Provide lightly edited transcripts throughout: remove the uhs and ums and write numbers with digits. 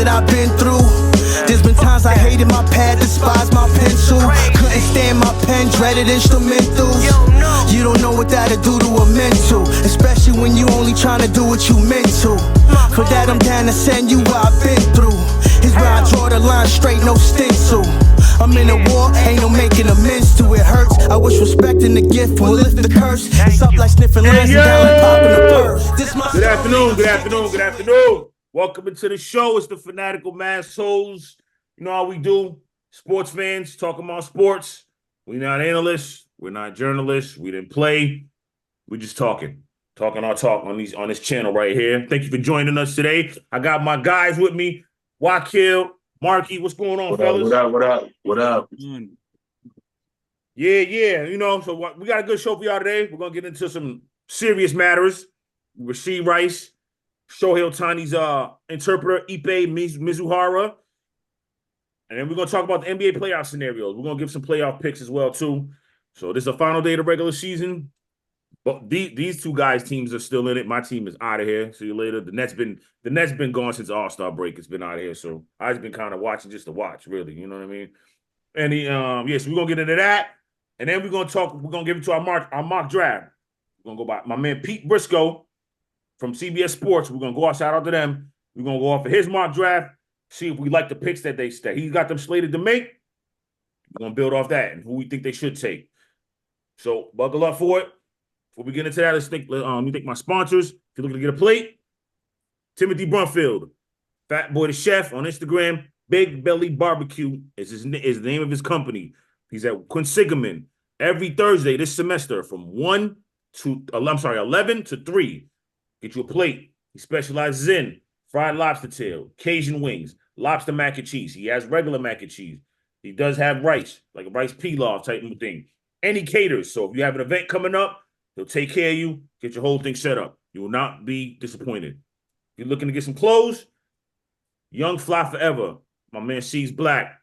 that I've been through. There's been times I hated my pad, despised my pencil. Couldn't stand my pen, dreaded instrumentals. You don't know what that'll do to a mental, especially when you only trying to do what you meant to. For that I'm down to send you what I've been through. Here's where I draw the line straight, no stencil. I'm in a war, ain't no making amends to it. Hurts, I wish respecting the gift will lift the curse. It's up like sniffing lines and down like popping a purse. Good afternoon. Welcome into the show. It's the Fanatical Massholes. You know how we do. Sports fans talking about sports. We're not analysts. We're not journalists. We didn't play. We're just talking our talk on this channel right here. Thank you for joining us today. I got my guys with me. Wakil, Marky, what's going on, fellas? What up? Yeah. You know, so we got a good show for y'all today. We're gonna get into some serious matters. Rashee Rice, Shohei Ohtani's interpreter, Ippei Mizuhara. And then we're going to talk about the NBA playoff scenarios. We're going to give some playoff picks as well, too. So this is the final day of the regular season. But these two guys' teams are still in it. My team is out of here. See you later. The Nets been gone since the All-Star break. It's been out of here. So I've been kind of watching just to watch, really. You know what I mean? And so we're going to get into that. And then we're going to give it to our mock draft. We're going to go by my man Pete Briscoe from CBS Sports. We're going to go out, shout out to them. We're going to go off of his mock draft. See if we like the picks that he's got them slated to make. We're going to build off that and who we think they should take. So buckle up for it. Before we get into that, let me thank my sponsors. If you're looking to get a plate, Timothy Brunfield, Fat Boy the Chef on Instagram. Big Belly Barbecue is the name of his company. He's at Quinsigamon every Thursday this semester from 11 to 3. Get you a plate. He specializes in fried lobster tail, Cajun wings, lobster mac and cheese. He has regular mac and cheese. He does have rice, like a rice pilaf type of thing. And he caters. So if you have an event coming up, he'll take care of you, get your whole thing set up. You will not be disappointed. If you're looking to get some clothes, Young Fly Forever. My man C's Black.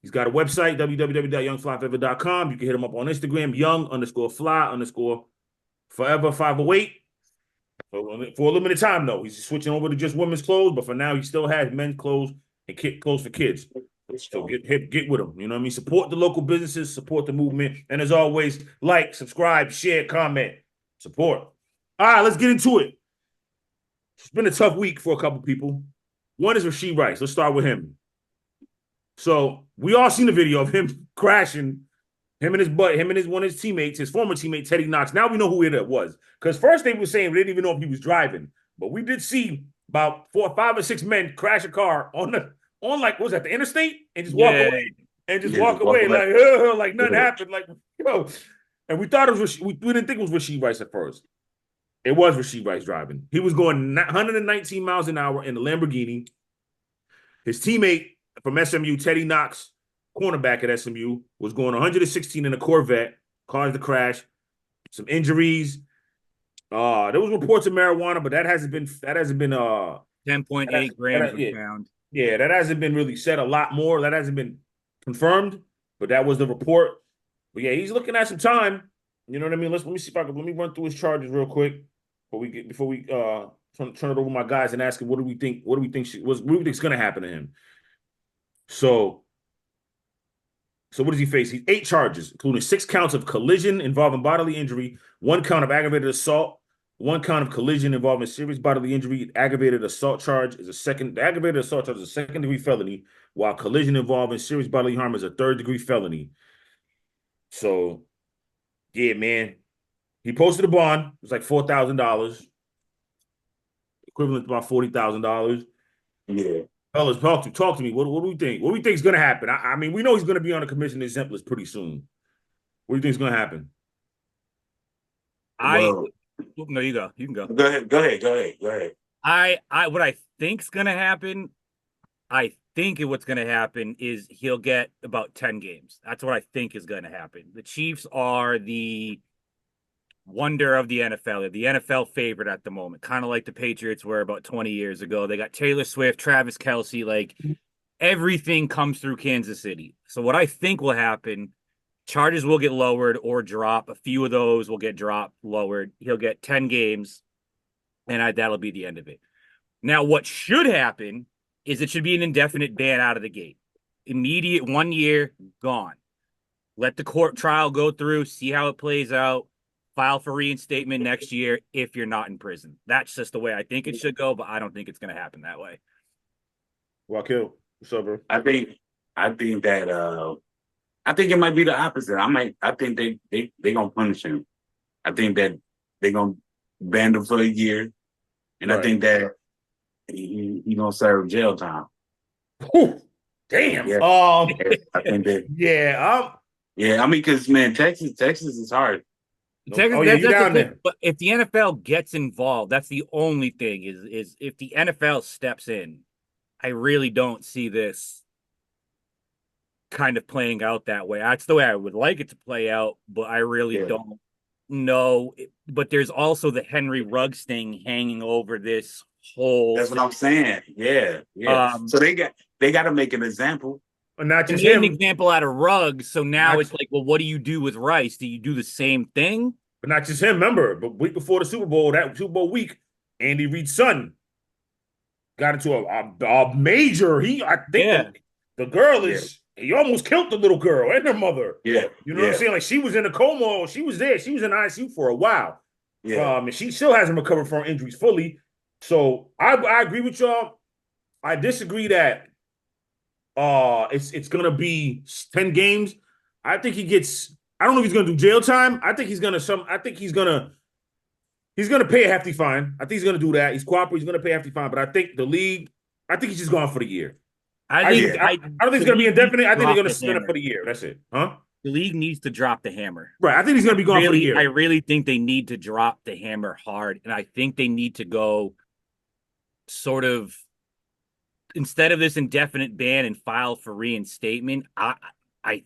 He's got a website, www.youngflyforever.com. You can hit him up on Instagram, young_fly_forever 508. For a limited time, though. He's switching over to just women's clothes, but for now, he still has men's clothes and clothes for kids. So get with him. You know what I mean? Support the local businesses, support the movement. And as always, like, subscribe, share, comment, support. All right, let's get into it. It's been a tough week for a couple people. One is Rashee Rice. Let's start with him. So we all seen the video of him crashing. Him and one of his teammates, his former teammate, Teddy Knox. Now we know who it was. Because first they were saying we didn't even know if he was driving. But we did see about 5 or 6 men crash a car on the interstate? And just walk away. And just walk away. Like nothing happened. Like, And we thought it was we didn't think it was Rashee Rice at first. It was Rashee Rice driving. He was going 119 miles an hour in the Lamborghini. His teammate from SMU, Teddy Knox, cornerback at SMU, was going 116 in a Corvette, caused the crash, some injuries. There was reports of marijuana, but that hasn't been 10.8 grams were found. Yeah, that hasn't been really said a lot more. That hasn't been confirmed, but that was the report. But yeah, he's looking at some time. You know what I mean? Let me run through his charges real quick before we turn it over to my guys and ask him what do we think is going to happen to him. So what does he face? He's 8 charges, including 6 counts of collision involving bodily injury, 1 count of aggravated assault, 1 count of collision involving serious bodily injury. Aggravated assault charge is the aggravated assault charge is a 2nd-degree felony, while collision involving serious bodily harm is a 3rd-degree felony. So, yeah, man. He posted a bond. It was like $4,000, equivalent to about $40,000. Yeah. Fellas, talk to me. What do we think? What do we think is going to happen? I mean, we know he's going to be on a commission exempt list pretty soon. What do you think is going to happen? No, you go. You can go. Go ahead. What I think's going to happen, what's going to happen is he'll get about 10 games. That's what I think is going to happen. The Chiefs are the wonder of the NFL. They're the NFL favorite at the moment, kind of like the Patriots were about 20 years ago. They got Taylor Swift, Travis Kelce, like everything comes through Kansas City. So what I think will happen, charges will get lowered or drop. A few of those will get dropped, lowered. He'll get 10 games, and that'll be the end of it. Now, what should happen is it should be an indefinite ban out of the gate. Immediate 1 year, gone. Let the court trial go through, see how it plays out, file for reinstatement next year if you're not in prison. That's just the way I think it should go, but I don't think it's going to happen that way. Wakil, what's up, bro? I think that I think it might be the opposite. I think they gonna punish him. I think that they gonna ban him for a year, and I think that he gonna serve jail time. Whew, damn. Yeah. I think that. Yeah. I mean, because man, Texas is hard. You down there? But if the NFL gets involved, that's the only thing is if the NFL steps in, I really don't see this kind of playing out that way. That's the way I would like it to play out, but I really don't know. But there's also the Henry Ruggs thing hanging over this whole. That's what I'm saying. Yeah. So they got to make an example. And not just an example out of Ruggs. So now it's like, well, what do you do with Rice? Do you do the same thing? But not just him. Remember, but week before the Super Bowl, that Super Bowl week, Andy Reid's son got into a major. I think the girl is. He almost killed the little girl and her mother. Yeah. You know what I'm saying? Like, she was in a coma. She was there. She was in ICU for a while. Yeah. And she still hasn't recovered from injuries fully. So I agree with y'all. I disagree that it's gonna be 10 games. I think he gets. I don't know if he's gonna do jail time. I think he's gonna pay a hefty fine. I think he's gonna do that. He's cooperating. He's gonna pay a hefty fine. But I think the league. I think he's just gone for the year. I don't think it's going to be indefinite. I think they're going to suspend it for the year. That's it. Huh? The league needs to drop the hammer. Right. I think he's going to be gone for the year. I really think they need to drop the hammer hard. And I think they need to go sort of, instead of this indefinite ban and file for reinstatement, I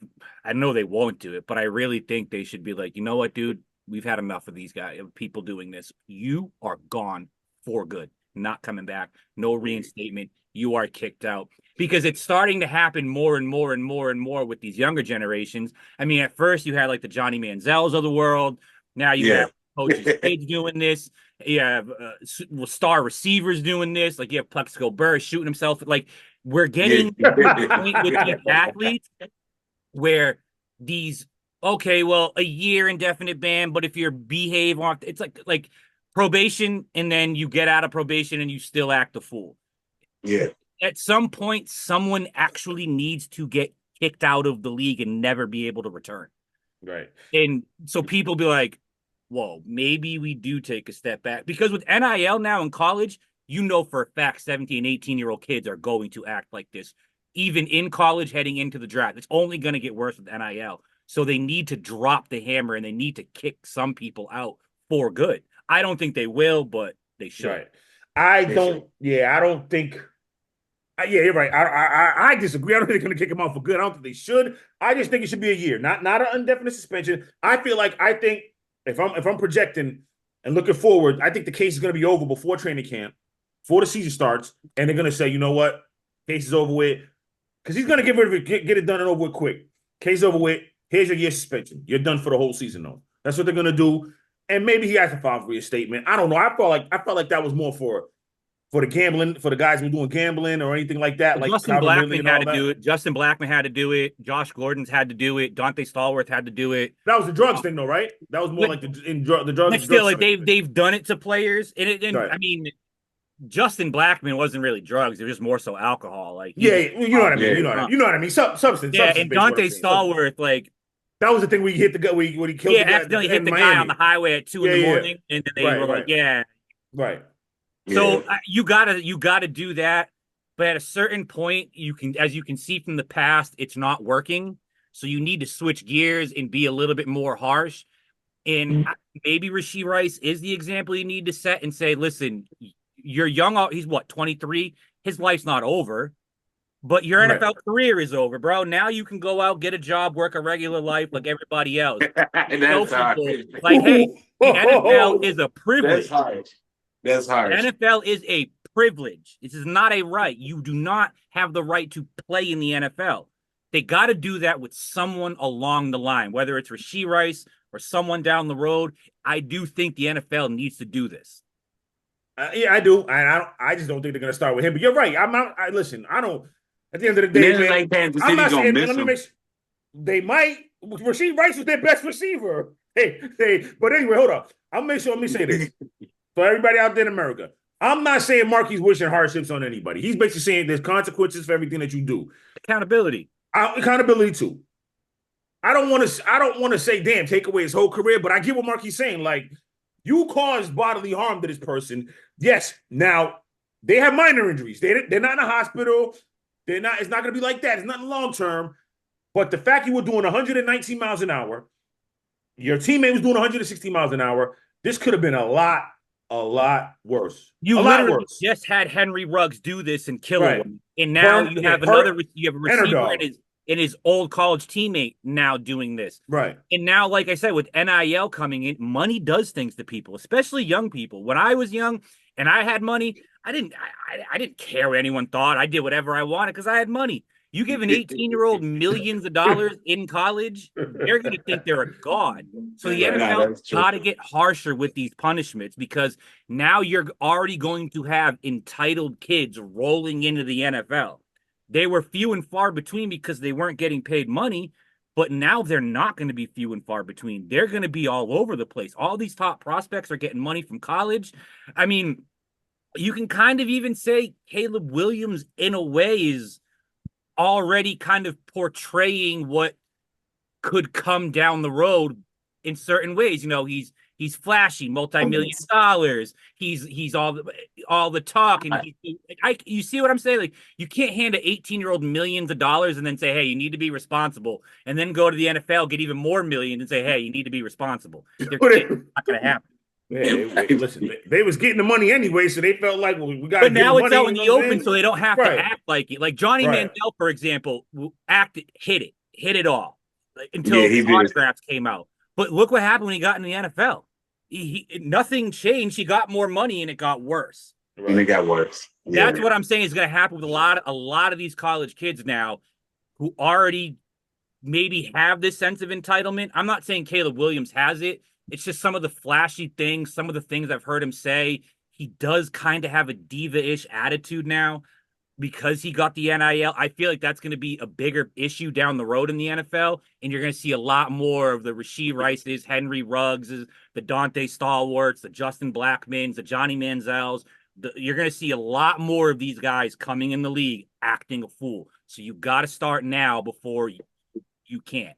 know they won't do it, but I really think they should be like, you know what, dude? We've had enough of these guys, of people doing this. You are gone for good. Not coming back. No reinstatement. You are kicked out. Because it's starting to happen more and more and more and more with these younger generations. I mean, at first you had like the Johnny Manziels of the world. Now you have coaches' kids doing this. You have star receivers doing this. Like you have Plexico Burress shooting himself. Like we're getting to the point with these athletes where these, okay, well, a year indefinite ban, but if you behave on, it's like probation, and then you get out of probation and you still act a fool. Yeah. At some point, someone actually needs to get kicked out of the league and never be able to return. Right. And so people be like, whoa, maybe we do take a step back. Because with NIL now in college, you know for a fact 17, 18-year-old kids are going to act like this. Even in college heading into the draft. It's only going to get worse with NIL. So they need to drop the hammer and they need to kick some people out for good. I don't think they will, but they should. Right. I don't think... Yeah, you're right. I disagree. I don't think they're going to kick him out for good. I don't think they should. I just think it should be a year, not an indefinite suspension. I think if I'm projecting and looking forward, I think the case is going to be over before training camp, before the season starts, and they're going to say, you know what, case is over with, because he's going to get it done and over with quick. Case is over with. Here's your year suspension. You're done for the whole season, though. That's what they're going to do. And maybe he has to file for a statement. I don't know. I felt like that was more for the gambling, for the guys who were doing gambling or anything like that. Like Justin Blackman had to do it. Justin Blackman had to do it. Josh Gordon's had to do it. Dante Stallworth had to do it. That was the drugs thing, though, right? That was more like the drugs. But still, they've done it to players. And right. I mean, Justin Blackman wasn't really drugs. It was just more so alcohol. Like you know what I mean. You know what I mean. Substance. Yeah, and Dante Stallworth, like. That was the thing where he hit the guy, when he killed the guy. Accidentally hit the guy on the highway at 2 in the morning. And then they were like, Right. So you gotta do that, but at a certain point, as you can see from the past, it's not working. So you need to switch gears and be a little bit more harsh. And maybe Rashee Rice is the example you need to set and say, listen, you're young. He's 23. His life's not over, but your NFL career is over, bro. Now you can go out, get a job, work a regular life like everybody else. That's hard. Like, hey, the NFL is a privilege. That's hard. The NFL is a privilege. This is not a right. You do not have the right to play in the NFL. They got to do that with someone along the line, whether it's Rashee Rice or someone down the road. I do think the NFL needs to do this. Yeah, I do. I just don't think they're gonna start with him. But you're right. I'm not. Listen. I don't. At the end of the day, man, like Kansas I'm City not gonna saying. miss Let me him. make sure they might. Rashee Rice was their best receiver. Hey. But anyway, hold up. I'll make sure. Let me say this for everybody out there in America. I'm not saying Marky's wishing hardships on anybody. He's basically saying there's consequences for everything that you do. Accountability. Accountability too. I don't want to say, damn, take away his whole career, but I get what Marky's saying. Like, you caused bodily harm to this person. Yes. Now they have minor injuries. They're not in a hospital. They're not. It's not going to be like that. It's nothing long term. But the fact you were doing 119 miles an hour, your teammate was doing 160 miles an hour. This could have been a lot worse. You a lot literally worse. just had Henry Ruggs do this and kill Right. him, and now Burn- you yeah, have hurt you have a and receiver a dog. and his old college teammate now doing this. Right. And now, like I said, with NIL coming in, money does things to people, especially young people. When I was young and I had money, I didn't care what anyone thought. I did whatever I wanted because I had money. You give an 18-year-old millions of dollars in college, they're going to think they're a god. So the NFL got to get harsher with these punishments because now you're already going to have entitled kids rolling into the NFL. They were few and far between because they weren't getting paid money, but now they're not going to be few and far between. They're going to be all over the place. All these top prospects are getting money from college. I mean, you can kind of even say Caleb Williams, in a way, is already kind of portraying what could come down the road in certain ways. You know, he's flashy, multi-million dollars. He's all the talk, and you see what I'm saying? Like, you can't hand an 18-year-old millions of dollars and then say, hey, you need to be responsible, and then go to the NFL, get even more millions, and say, hey, you need to be responsible. They're not going to happen. Yeah, listen, they was getting the money anyway, so they felt like, well, we got to. But now it's out in the open, so they don't have to Right. act like it. Like Johnny Mandel, for example, hit it all until his autographs came out. But look what happened when he got in the NFL. Nothing changed. He got more money, and it got worse. And it got worse. That's what I'm saying is going to happen with a lot of these college kids now, who already maybe have this sense of entitlement. I'm not saying Caleb Williams has it. It's just some of the flashy things, some of the things I've heard him say. He does kind of have a diva-ish attitude now because he got the NIL. I feel like that's going to be a bigger issue down the road in the NFL, and you're going to see a lot more of the Rashee Rices, Henry Ruggses, the Dante Stalwarts, the Justin Blackmans, the Johnny Manziels. You're going to see a lot more of these guys coming in the league acting a fool. So you got to start now before you can't.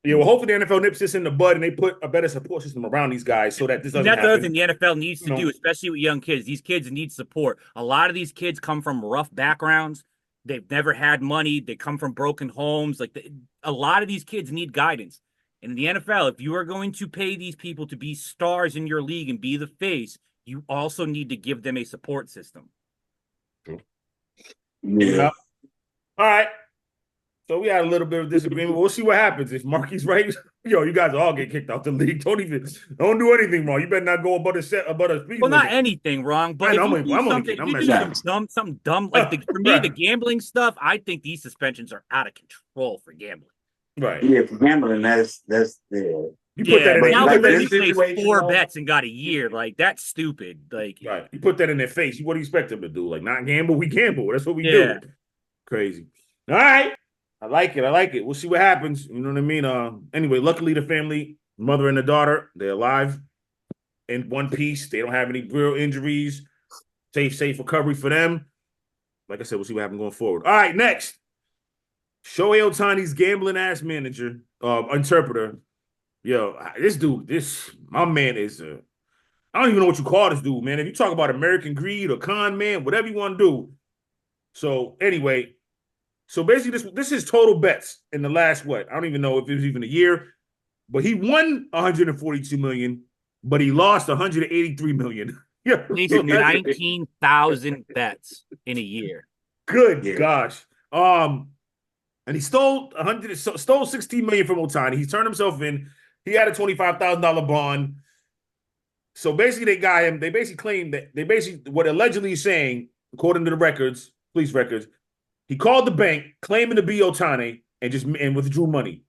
Yeah, well, hopefully the NFL nips this in the bud and they put a better support system around these guys so that this doesn't happen. That's the other thing the NFL needs to do, especially with young kids. These kids need support. A lot of these kids come from rough backgrounds. They've never had money. They come from broken homes. A lot of these kids need guidance. And in the NFL, if you are going to pay these people to be stars in your league and be the face, you also need to give them a support system. Yeah. All right. So we had a little bit of disagreement. We'll see what happens. If Marky's right, you guys all get kicked out the league. Don't do anything wrong. You better not go above a speed limit. Well, not anything wrong, but if you do something dumb, like for me, the gambling stuff, I think these suspensions are out of control for gambling. Right. Yeah, for gambling, that's You put that in now their they face. placed 4 bets and got a year. Like, that's stupid. Like, right. You put that in their face. What do you expect them to do? Like, not gamble? We gamble. That's what we do. Crazy. All right. I like it. We'll see what happens. You know what I mean? Anyway, luckily the family, mother and the daughter, they're alive in one piece. They don't have any real injuries. Safe recovery for them. Like I said, we'll see what happens going forward. All right, next. Shohei Ohtani's gambling ass manager, interpreter. Yo, my man is I don't even know what you call this dude, man. If you talk about American greed or con man, whatever you want to do. So anyway, basically this is total bets in the last I don't even know if it was even a year, but he won 142 million, but he lost 183 million. Yeah, 19,000 bets in a year. Good gosh. And he stole 16 million from Ohtani. He's turned himself in. He had a $25,000 bond. So basically, they got him. They basically claimed that what allegedly he's saying, according to the police records, he called the bank claiming to be Ohtani and withdrew money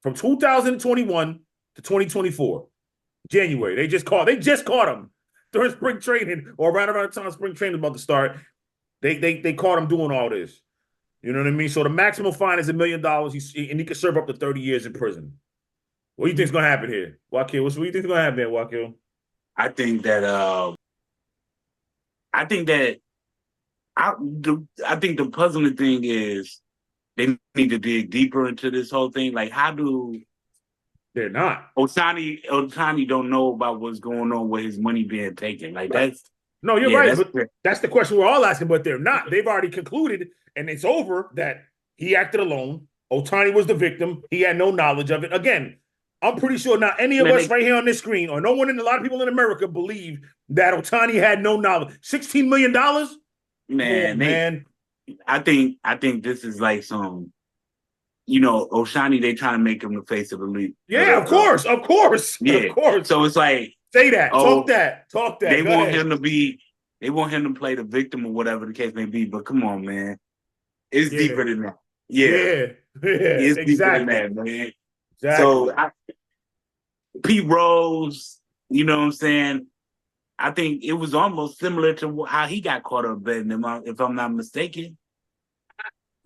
from 2021 to 2024, January. They just caught him. during spring training or right around the time spring training is about to start. They caught him doing all this. You know what I mean? So the maximum fine is $1 million. And he could serve up to 30 years in prison. What do you think's gonna happen here, Wakil? What do you think's gonna happen here, Wakil? I think that I think the puzzling thing is they need to dig deeper into this whole thing. Like, how do They're not. Ohtani don't know about what's going on with his money being taken? Like, that's No, you're yeah, right. But that's the question we're all asking, but they're not. They've already concluded, and it's over, that he acted alone. Ohtani was the victim. He had no knowledge of it. Again, I'm pretty sure not any of us right here on this screen, or no one in a lot of people in America believe that Ohtani had no knowledge. $16 million? Man, I think this is like some, Ohtani, they trying to make him the face of the league. Yeah, of course. Yeah. Of course. So it's like, say that. Talk that. They want him to play the victim or whatever the case may be. But come on, man. It's deeper than that. Yeah. It's deeper than that, man. Exactly. So Pete Rose, you know what I'm saying? I think it was almost similar to how he got caught up betting, if I'm not mistaken.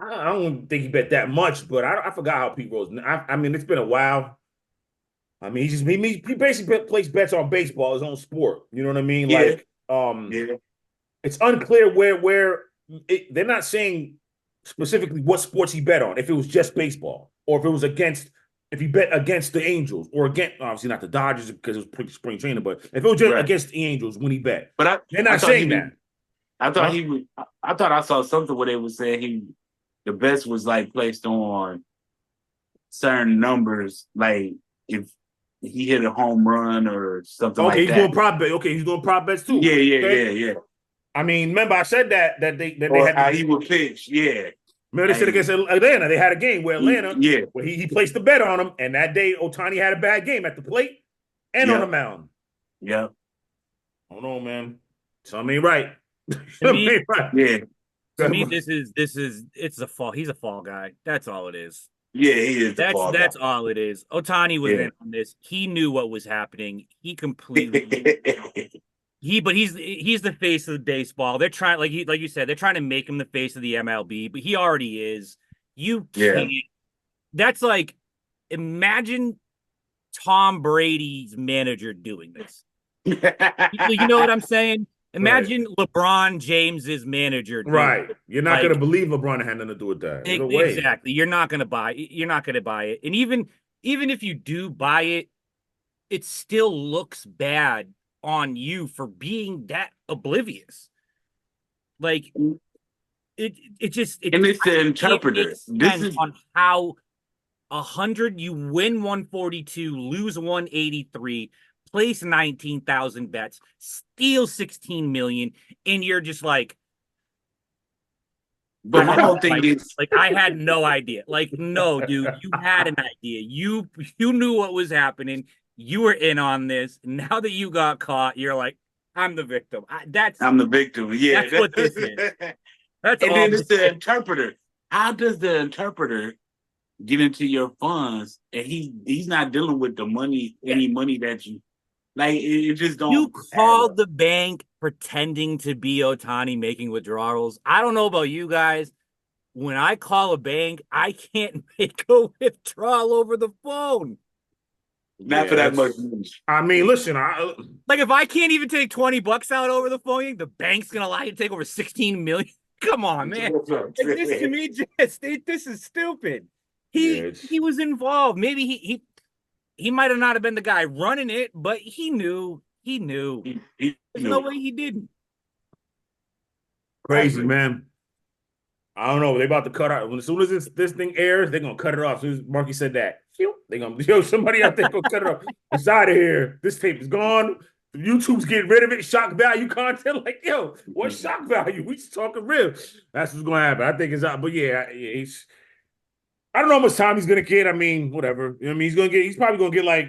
I don't think he bet that much, but I forgot how Pete Rose. I mean, it's been a while. I mean, he basically places bets on baseball, his own sport. You know what I mean? Yeah. Like, it's unclear where they're not saying specifically what sports he bet on. If it was just baseball, or if he bet against the Angels, or obviously not the Dodgers because it was spring training, but if it was just against the Angels when he bet. But they're not saying that. I thought I saw something where they were saying the best was like placed on certain numbers, like if he hit a home run or something like that. He's doing prop bet. Okay, he's doing prop bets too. Yeah. I mean, remember I said that they or had how he would pitch. Yeah. Remember they said against Atlanta, they had a game where Atlanta, where he placed the bet on him, and that day Ohtani had a bad game at the plate and on the mound. Yeah. Hold on, man. Something ain't right. Yeah. To me, it's a fall. He's a fall guy. That's all it is. Yeah, he is. That's all it is. Ohtani was in on this. He knew what was happening. He completely. But he's the face of the baseball. They're trying, like you said, they're trying to make him the face of the MLB, but he already is. You can't. That's like, imagine Tom Brady's manager doing this. You know what I'm saying? Imagine LeBron James's manager. Right. You're not going to believe LeBron had nothing to do with that. Exactly. You're not going to buy it. You're not going to buy it. And even if you do buy it, it still looks bad on you for being that oblivious. Like it's the interpreter. This is on how 100 you win 142, lose 183. Place 19,000 bets, steal 16 million, and you're just like, but my whole thing is like, I had no idea. Like, no, dude, you had an idea. You knew what was happening. You were in on this. Now that you got caught, you're like, I'm the victim. I'm the victim. Yeah, that's what this is. That's and all. Then it's the interpreter. How does the interpreter get into your funds, and he's not dealing with the money, any money that you. Like, it just don't. You called the bank pretending to be Ohtani making withdrawals. I don't know about you guys. When I call a bank, I can't make a withdrawal over the phone. Not for that much. I mean, listen, like if I can't even take $20 out over the phone, the bank's gonna allow you to take over 16 million. Come on, man. This to me this is stupid. He was involved. Maybe he might have not have been the guy running it, but he knew. There's no way he didn't. Crazy, man. I don't know. They about to cut out. As soon as this thing airs, they're gonna cut it off. As soon as Marky said that, they're gonna somebody out there gonna cut it off. It's out of here. This tape is gone. YouTube's getting rid of it. Shock value content. Like, what shock value? We just talking real. That's what's gonna happen. I think it's out. But I don't know how much time he's gonna get. I mean, whatever. You know what I mean? He's probably gonna get like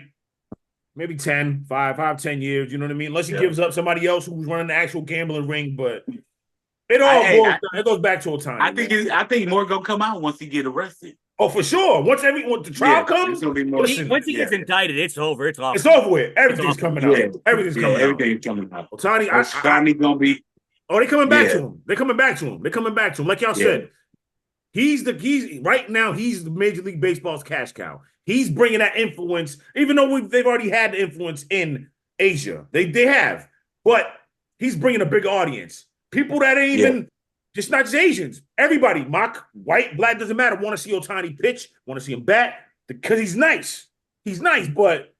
maybe 10 years, you know what I mean? Unless he gives up somebody else who's running the actual gambling ring, but it goes back to Ohtani. I think more gonna come out once he get arrested. Oh, for sure. Once the trial comes, it's gonna be more. listen, Once he gets indicted, it's over. It's off. it's over with. Everything's coming out. Yeah. Everything's coming out. Everything's coming out. Ohtani, Ohtani gonna be. oh, they coming back Yeah. to him. They're coming back to him. They're coming back to him. Like y'all said, he's right now. He's the Major League Baseball's cash cow. He's bringing that influence, even though they've already had the influence in Asia. They have, but he's bringing a big audience. People that ain't even just not just Asians. Everybody, white, black, doesn't matter. Want to see Ohtani pitch? Want to see him bat? Because he's nice. He's nice, but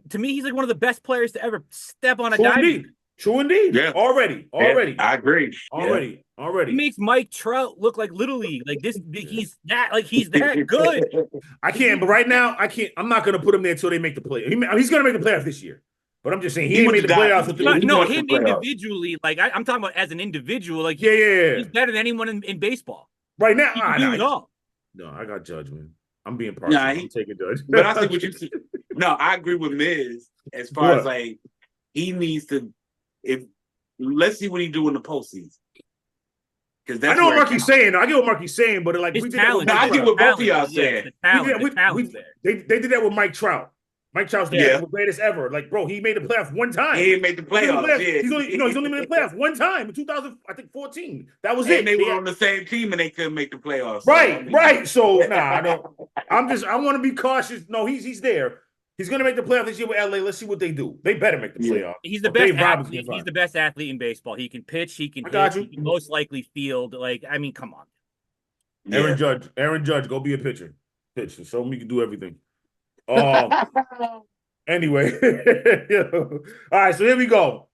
to me, he's like one of the best players to ever step on a true diamond. indeed. True indeed. Yeah. Already. I agree. Already. He makes Mike Trout look like Little League. Like this, he's that good. I can't, but right now, I can't. I'm not going to put him there until they make the play. He's going to make the playoffs this year. But I'm just saying he ain't made the playoffs. Him individually, like I'm talking about as an individual, like he's better than anyone in baseball. Right now, he can do it all. No, I got judgment. I'm being partial. I'm taking judge. But I see what you see. No, I agree with Miz as far as like he needs to. Let's see what he do in the postseason. Because I know what Marky's saying. I get what Marky's saying, but like we did that with I get what both of y'all saying. They did that with Mike Trout. Mike Trout's the greatest ever. Like, bro, he made the playoffs one time. He didn't make the playoffs. He's only made the playoffs one time in 2014. That was it. And they were on the same team and they couldn't make the playoffs. Right. So I don't. I want to be cautious. No, he's there. He's gonna make the playoffs this year with LA. Let's see what they do. They better make the playoffs. He's the best athlete. He's the best athlete in baseball. He can pitch. He can hit. He can most likely field. Like, I mean, come on. Aaron Judge, go be a pitcher. Pitch. So we can do everything. Anyway. All right, so here we go.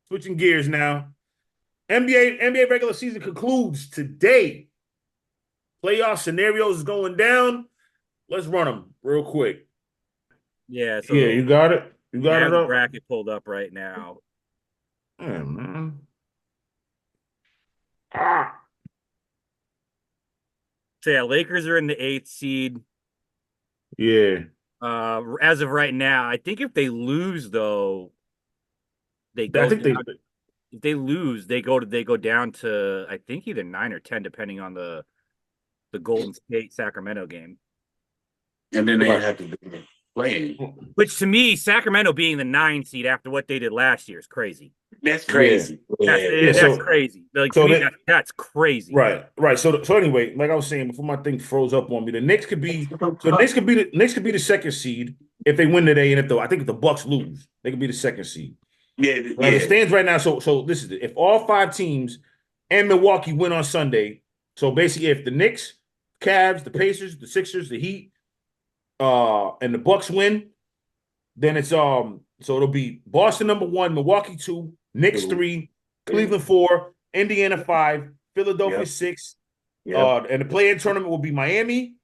Switching gears now. NBA regular season concludes today. Playoff scenarios is going down. Let's run them real quick. Yeah, so you got it. You got it the up. bracket pulled up right now. Yeah, man. So yeah, Lakers are in the 8th seed. Yeah. As of right now, I think if they lose though, if they lose, they go down to I think either 9 or 10, depending on the Golden State Sacramento game. And then they have to do it. Playing. Which to me, Sacramento being the 9 seed after what they did last year is crazy. That's crazy. That's crazy. Like to me, that's crazy. Right. So anyway, like I was saying before, my thing froze up on me. The Knicks could be the second seed if they win today, and if the Bucks lose, they could be the second seed. It stands right now. So this is it. If all 5 teams and Milwaukee win on Sunday, so basically if the Knicks, Cavs, the Pacers, the Sixers, the Heat, and the Bucks win, then it's so it'll be Boston number 1, Milwaukee 2, Knicks 3, Cleveland 4, Indiana 5, Philadelphia 6. And the play-in tournament will be Miami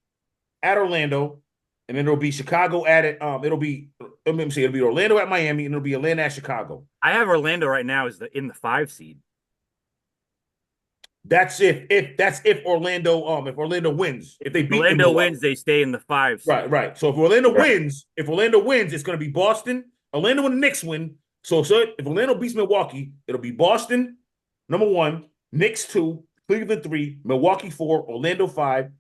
at Orlando, and then it'll be Chicago at it. It'll be Orlando at Miami, and it'll be Atlanta at Chicago. I have Orlando right now is in the 5 seed. That's if Orlando wins. If they beat Orlando wins, they stay in the 5 seed. Right. So if Orlando wins, it's going to be Boston. Orlando and the Knicks win. So if Orlando beats Milwaukee, it'll be Boston number 1, Knicks 2, Cleveland 3, Milwaukee 4, Orlando 5,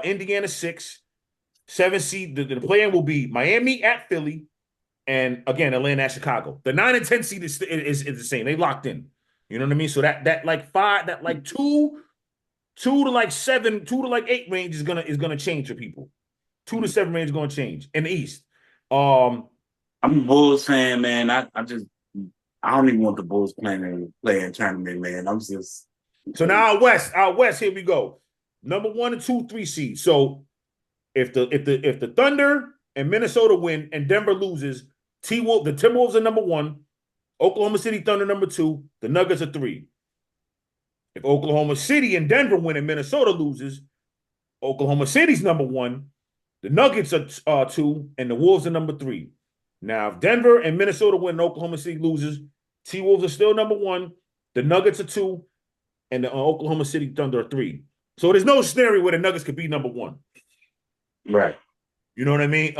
Indiana 6, 7 seed. The play-in will be Miami at Philly, and again Atlanta at Chicago. The 9 and 10 seed is the same. They locked in. You know what I mean? So that like 5, that like 2 to like 7, 2 to like 8 range is gonna change for people. 2 to 7 range is gonna change in the East. I'm a Bulls fan, man. I don't even want the Bulls playing in tournament, man. I'm just so now out west. Here we go. Number 1 and 2, 3 seeds. So if the Thunder and Minnesota win and Denver loses, the Timberwolves are number 1. Oklahoma City Thunder number 2. The Nuggets are 3. If Oklahoma City and Denver win and Minnesota loses, Oklahoma City's number 1. The Nuggets are 2, and the Wolves are number 3. Now, if Denver and Minnesota win and Oklahoma City loses, T-Wolves are still number 1. The Nuggets are 2, and the Oklahoma City Thunder are 3. So there's no scenario where the Nuggets could be number 1. Right. You know what I mean?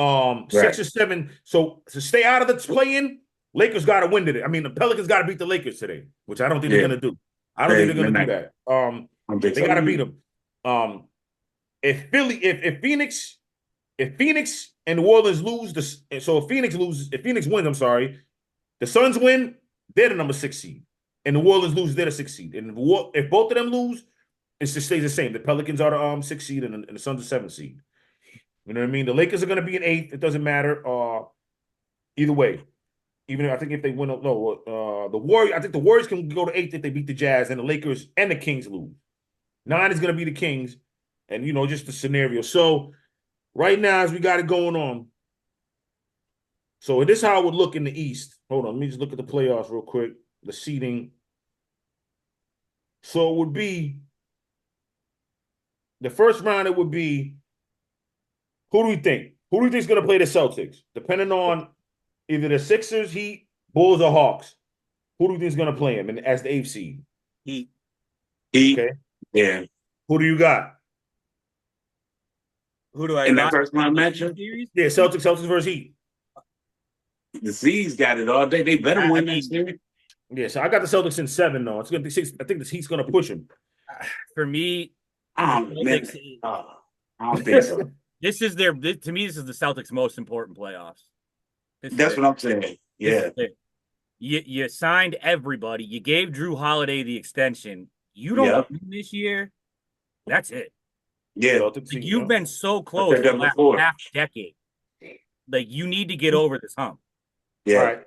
6 or 7. So to stay out of the play-in, Lakers got to win today. I mean, the Pelicans got to beat the Lakers today, which I don't think they're going to do. I don't think they're going to do that. They got to beat them. if Phoenix and New Orleans lose, so if Phoenix wins, I'm sorry, the Suns win, they're the number 6 seed, and New Orleans loses, they're the 6 seed. And if both of them lose, it just stays the same. The Pelicans are the 6 seed, and the Suns are 7 seed. You know what I mean? The Lakers are going to be an 8th. It doesn't matter. Either way, even if, I think if they win, the Warriors. I think the Warriors can go to 8th if they beat the Jazz, and the Lakers and the Kings lose. 9 is going to be the Kings, and just the scenario. So right now, as we got it going on, so this is how it would look in the East. Hold on, let me just look at the playoffs real quick. The seeding. So it would be the first round. It would be, who do we think? Who do you think is going to play the Celtics? Depending on either the Sixers, Heat, Bulls, or Hawks. Who do you think is going to play him as the 8th seed? Heat. Okay. Yeah. Who do you got? Who do I In got? that first round matchup? Yeah, Celtics versus Heat. The C's got it all day. They better win that series. Yeah, so I got the Celtics in 7, though. It's going to be 6. I think the Heat's going to push him. For me, I don't think so. this is to me, this is the Celtics' most important playoffs. That's what I'm saying. Yeah. You signed everybody. You gave Drew Holiday the extension. You don't win this year. That's it. Yeah. You've been so close for the last half decade. Like, you need to get over this hump. Yeah. All right.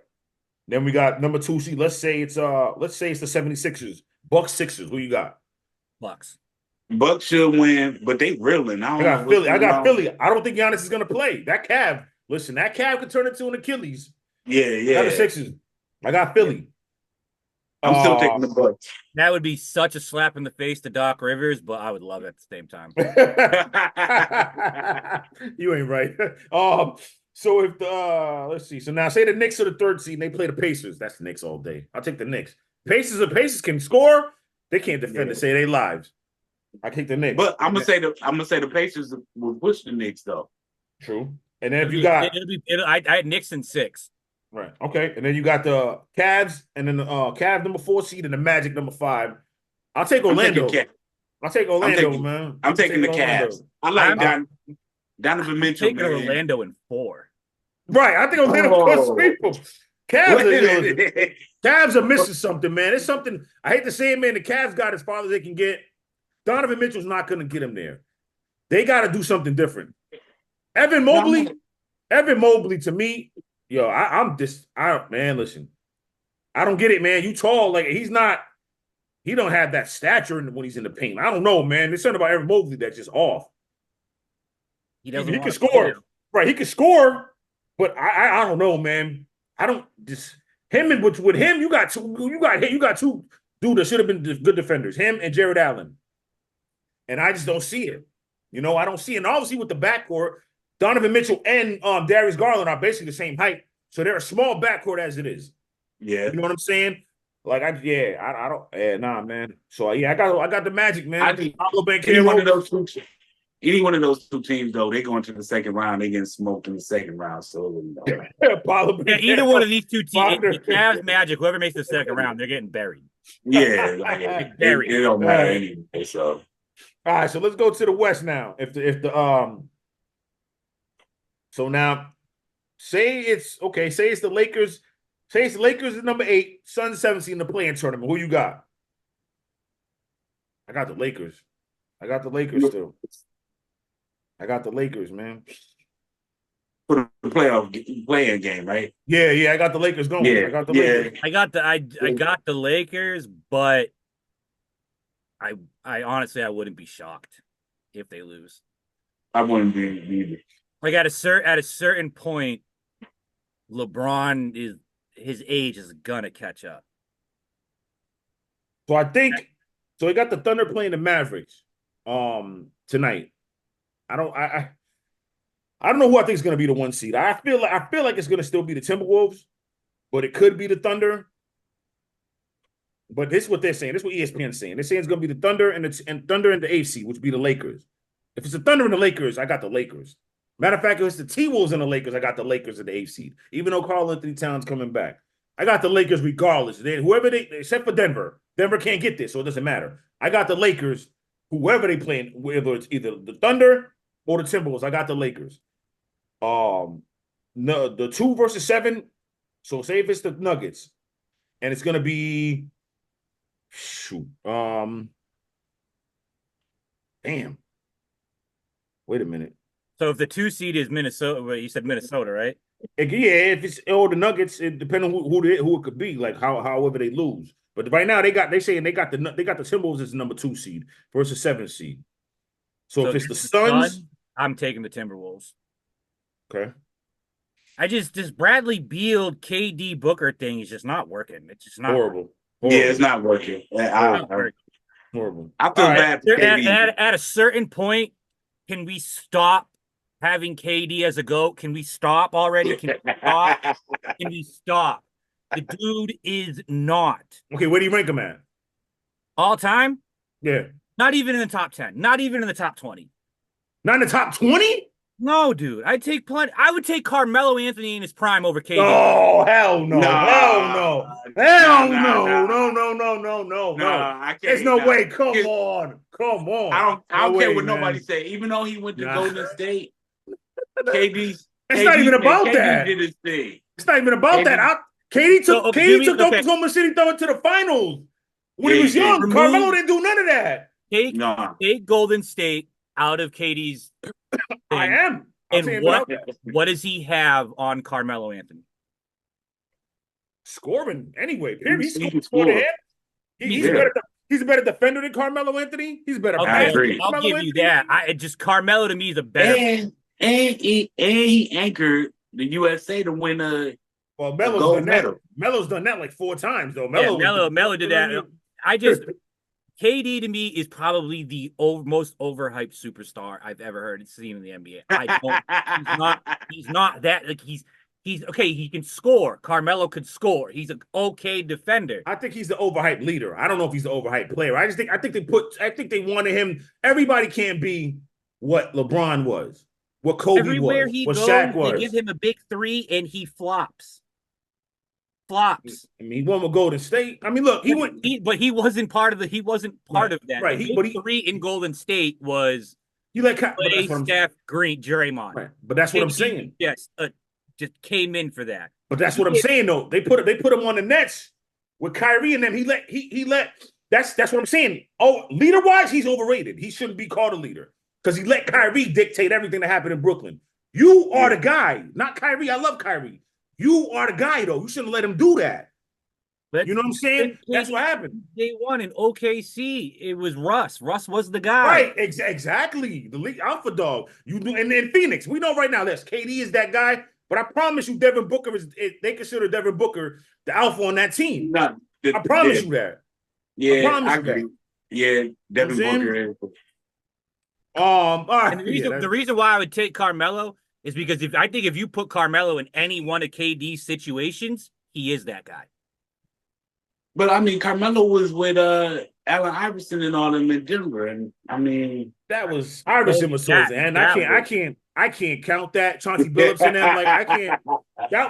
Then we got number 2 seed. Let's say it's the 76ers. Bucks Sixers. Who you got? Bucks. Bucks should win, but they reeling. I got Philly. I don't think Giannis is gonna play. That calf could turn into an Achilles. Yeah. I got the Sixers. I got Philly. I'm still taking the Bucks. That would be such a slap in the face to Doc Rivers, but I would love it at the same time. You ain't right. So if let's see. So now say the Knicks are the 3rd seed and they play the Pacers. That's the Knicks all day. I'll take the Knicks. Pacers can score. They can't defend to save their lives. I take the Knicks. But I'm gonna say the Pacers will push the Knicks though. True. And then if you got I had Knicks in 6. Right. Okay. And then you got the Cavs, and then the Cavs number 4 seed and the Magic number 5. I'll take Orlando. I'll take Orlando, man. I'm taking the Cavs. I like Donovan Mitchell. I'm taking Orlando in 4. Right. I think Orlando will sweep them. Cavs are missing something, man. It's something. I hate to say it, man. The Cavs got as far as they can get. Donovan Mitchell's not going to get him there. They got to do something different. Evan Mobley, to me, yo, man, listen. I don't get it, man. You tall, like he don't have that stature when he's in the paint. I don't know, man. There's something about Evan Mobley that's just off. He can score. Right, he can score, but I don't know, man. I don't just him and with him, you got two dudes that should have been good defenders, him and Jared Allen. And I just don't see it. I don't see it. And obviously with the backcourt, Donovan Mitchell and Darius Garland are basically the same height. So they're a small backcourt as it is. Yeah. You know what I'm saying? Like, I don't, nah, man. So, yeah, I got the Magic, man. Any one of those two teams, though, they go into the second round. They getting smoked in the second round. So, either one of these two teams, the Cavs, Magic, whoever makes the second round, they're getting buried. Yeah. Buried. It don't matter anyway, so. All right, so let's go to the West now. So now, say it's the Lakers. Say it's the Lakers at number 8, Suns 17 in the play-in tournament. Who you got? I got the Lakers. Still. I got the Lakers, man. For the play-in game, right? Yeah, I got the Lakers going. Yeah, I got the Lakers. I got the Lakers, but I honestly I wouldn't be shocked if they lose. I wouldn't be either. Like at a certain point, LeBron his age is gonna catch up. So I think he got the Thunder playing the Mavericks tonight. I don't know who I think is gonna be the 1 seed. I feel like it's gonna still be the Timberwolves, but it could be the Thunder. But this is what they're saying. This is what ESPN is saying. They're saying it's going to be the Thunder and the 8th seed, which would be the Lakers. If it's the Thunder and the Lakers, I got the Lakers. Matter of fact, if it's the T-Wolves and the Lakers, I got the Lakers at the 8th seed. Even though Karl-Anthony Towns coming back, I got the Lakers regardless. Except for Denver. Denver can't get this, so it doesn't matter. I got the Lakers whoever they playing, whether it's either the Thunder or the Timberwolves. I got the Lakers. No, the 2 versus 7. So say if it's the Nuggets, and it's gonna be damn. Wait a minute. So if the 2 seed is Minnesota, well, you said Minnesota, right? Yeah, if it's all the Nuggets, it depends on who it could be, like however they lose. But right now they saying they got the Timberwolves as the number 2 seed versus 7 seed. So if it's the Suns, I'm taking the Timberwolves. okay. This Bradley Beal KD Booker thing is just not working. It's just not horrible. Yeah, it's not working. Horrible. I feel bad for KD. At a certain point, can we stop having KD as a GOAT? Can we stop already? Can we stop? Can we stop? The dude is not. Okay, where do you rank him at? All time? Yeah. Not even in the top 10. Not even in the top 20. Not in the top 20? No, dude. I'd take plenty. I would take Carmelo Anthony in his prime over KD. Oh, hell no. Hell no. Hell no. I can't. There's no way. Come on. I don't care what nobody say. Even though he went to Golden State, KD's not even about that. Did his thing. It's not even about that. KD took Oklahoma City to the finals when he was young. Carmelo didn't do none of that. Take Golden State out of KD's thing. I am. And what does he have on Carmelo Anthony? Scoring anyway. He's scoring. He's a better defender than Carmelo Anthony. He's a better. I agree. I'll give you that. Carmelo to me is a better. And he anchored the USA to win a Melo's done that. Melo's done that like 4 times though. Melo did that. KD to me is probably the most overhyped superstar I've ever heard and seen in the NBA. He's not that. Like he's okay. He can score. Carmelo could score. He's an okay defender. I think he's the overhyped leader. I don't know if he's the overhyped player. I think they wanted him. Everybody can't be what LeBron was, what Kobe Everywhere was, he what goes, Shaq was. They give him a big 3 and he flops. I mean, he won with Golden State. I mean, look, but he wasn't part of that. Right. The big 3 in Golden State was Clay, Steph, Green, Draymond. Right. But that's what I'm saying. Yes, just came in for that. But that's what I'm saying though. They put him on the Nets with Kyrie and them. He let. That's what I'm saying. Oh, leader wise, he's overrated. He shouldn't be called a leader because he let Kyrie dictate everything that happened in Brooklyn. You are the guy, not Kyrie. I love Kyrie. You are the guy, though. You shouldn't let him do that. You know what I'm saying? That's what happened. Day 1 in OKC, it was Russ. Russ was the guy. Right, exactly. The league alpha dog. You do, and then Phoenix. We know right now that KD is that guy, but I promise you, Devin Booker they consider Devin Booker the alpha on that team. I promise you that. Yeah, I agree. Yeah, Devin Booker. All right. And the reason why I would take Carmelo is because if you put Carmelo in any one of KD's situations, he is that guy. But I mean, Carmelo was with Allen Iverson and all them in Denver, and I mean that was Iverson was towards the end. I can't count that. Chauncey Billups and them, like I can't.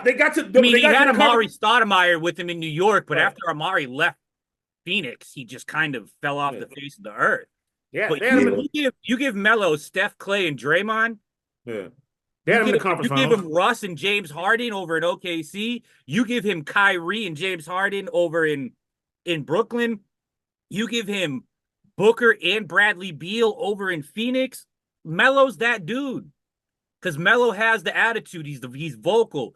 They got to. He had Amari Stoudemire with him in New York, but after Amari left Phoenix, he just kind of fell off the face of the earth. Yeah, but you give Melo, Steph, Clay, and Draymond. Yeah. You give him Russ and James Harden over in OKC. You give him Kyrie and James Harden over in Brooklyn. You give him Booker and Bradley Beal over in Phoenix. Melo's that dude because Melo has the attitude. He's vocal.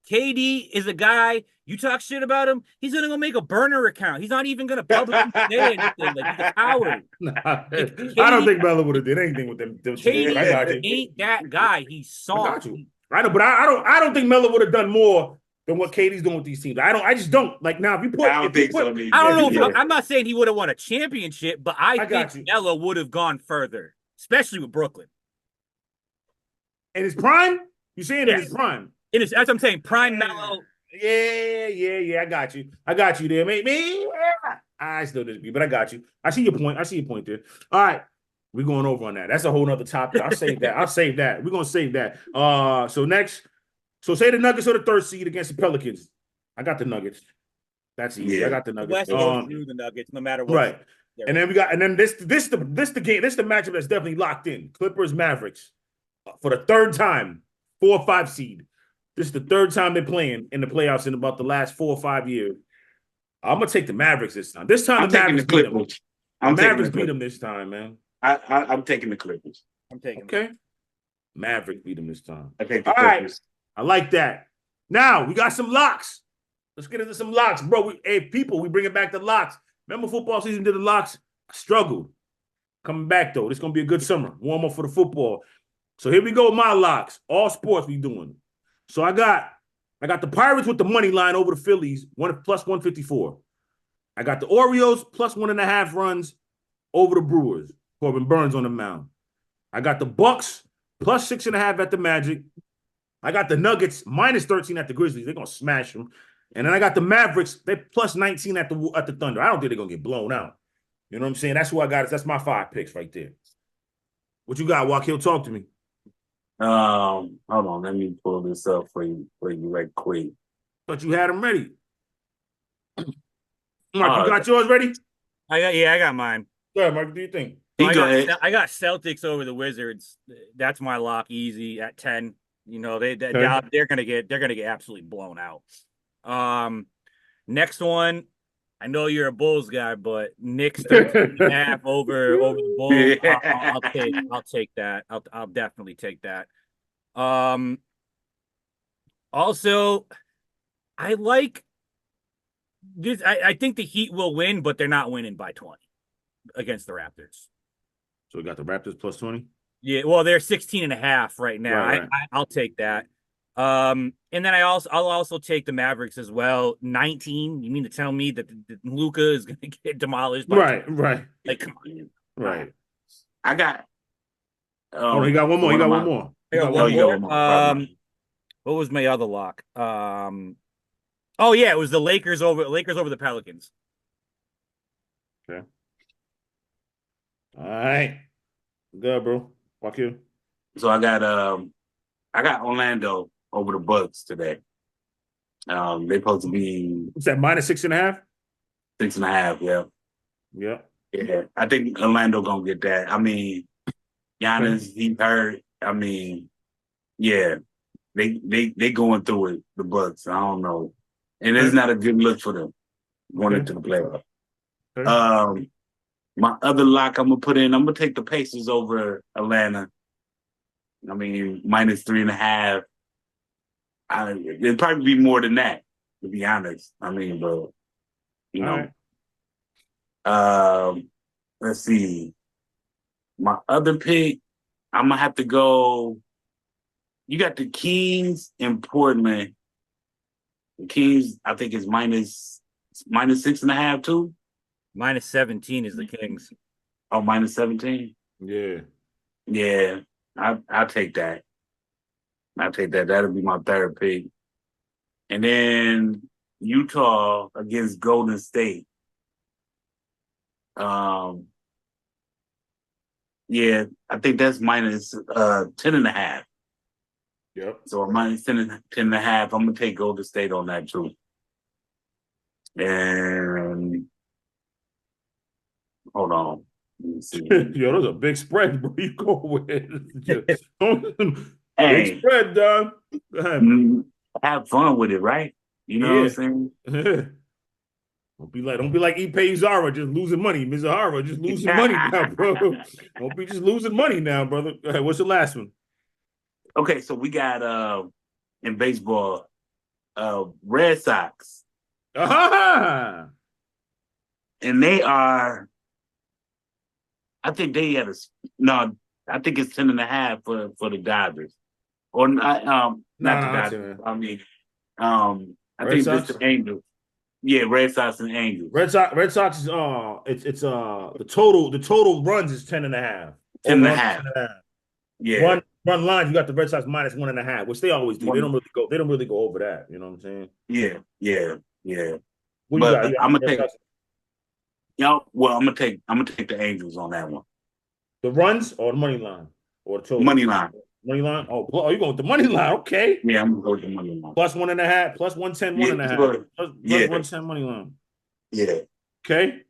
KD is a guy. You talk shit about him, he's gonna go make a burner account. He's not even gonna publicly say anything. Like he's a coward. I don't think Melo would have did anything with them. KD ain't that guy. He's soft. I know, but I don't think Melo would have done more than what KD's doing with these teams. I just don't. Like now, if you put, I don't think so. I don't know. I'm not saying he would have won a championship, but I think Melo would have gone further, especially with Brooklyn. In his prime, you saying in his prime? That's what I'm saying. Prime Melo. Yeah. I got you there, mate. I still disagree, but I got you. I see your point there. All right. We're going over on that. That's a whole nother topic. I'll save that. We're gonna save that. So next, say the Nuggets are the 3rd seed against the Pelicans. I got the Nuggets. That's easy. I got the Nuggets. West goes through the Nuggets, no matter what. Right. And then we got, and then this the game, this the matchup that's definitely locked in. Clippers Mavericks for the third time, 4 or 5 seed. This is the third time they're playing in the playoffs in about the last 4 or 5 years. I'm gonna take the Mavericks this time. This time I'm the taking Mavericks the beat them. Clippers. The Mavericks beat them this time, man. I'm taking the Clippers. I'm taking Okay. Mavericks beat them this time. I take the All Clippers. right. I like that. Now we got some locks. Let's get into some locks, bro. Hey, people, we bringing back the locks. Remember football season did the locks? I struggled. Coming back though. This is gonna be a good summer. Warm up for the football. So here we go with my locks. All sports we doing. So I got the Pirates with the money line over the Phillies, plus 154. I got the Orioles plus 1.5 runs over the Brewers. Corbin Burns on the mound. I got the Bucks plus 6.5 at the Magic. I got the Nuggets minus 13 at the Grizzlies. They're gonna smash them. And then I got the Mavericks. They plus 19 at the Thunder. I don't think they're gonna get blown out. You know what I'm saying? That's who I got. That's my 5 picks right there. What you got, Wakil? Talk to me. Hold on, let me pull this up for you right quick. Thought you had them ready. Mark, you got yours ready? I got mine. Go ahead, Mark. What do you think? So Go ahead. I got Celtics over the Wizards. That's my lock, easy at 10. You know, they're gonna get absolutely blown out. Next one, I know you're a Bulls guy, but Knicks 13.5 over the Bulls. I'll take that. I'll definitely take that. Also, I like this. I think the Heat will win, but they're not winning by 20 against the Raptors. So we got the Raptors plus 20? Yeah, well, they're 16.5 right now. Right. I'll take that. And then I'll also take the Mavericks as well. 19. You mean to tell me that Luka is going to get demolished? Right. Like, come on. Right. I got. He got one more. He got one more. What was my other lock? Oh yeah, it was the Lakers over the Pelicans. Okay. All right. Good, bro. Fuck you. So I got Orlando over the Bucks today. They're supposed to be What's that, minus 6.5? 6.5, yeah. Yeah. Yeah. I think Orlando gonna get that. I mean, Giannis, he hurt. I mean, yeah. They going through it, the Bucks. I don't know. And it's not a good look for them going into the playoffs. Okay. My other lock I'm gonna take the Pacers over Atlanta. I mean, minus 3.5. It'd probably be more than that, to be honest. I mean, but you know. Right. Let's see. My other pick, I'm gonna have to go. You got the Kings in Portland. The Kings, I think, is minus 6.5 too. Minus 17 is the Kings. Oh, minus 17? Yeah. Yeah. I'll take that. That'll be my third pick. And then Utah against Golden State. Yeah, I think that's minus 10.5. Yep. So minus 10.5. I'm gonna take Golden State on that too. And hold on. Let me see. Yo, those are big spreads, bro. You go with Hey. big spread, dog. Have fun with it, right? You know what I'm saying? Don't be like Ippei Mizuhara just losing money. Mizuhara just losing money now, bro. Don't be just losing money now, brother. Go ahead, what's the last one? Okay, so we got in baseball, Red Sox. Ah! And they are, I think they had I think it's 10.5 for the Dodgers. Or not the Dodgers. I mean, I think it's the Angels. Yeah, Red Sox and Angels. Red Sox is the total runs is 10.5. 10.5. Yeah. Run lines, you got the Red Sox minus 1.5, which they always do. They don't really go over that. You know what I'm saying? Yeah. What But you got? I'm gonna take. I'm gonna take the Angels on that one. The runs or the money line or the total? Money line. Money line. Oh, you going with the money line? Okay. Yeah, I'm gonna go with the money line. Plus 1.5. Plus 110. 1.5. Plus 110 money line. Yeah. Okay.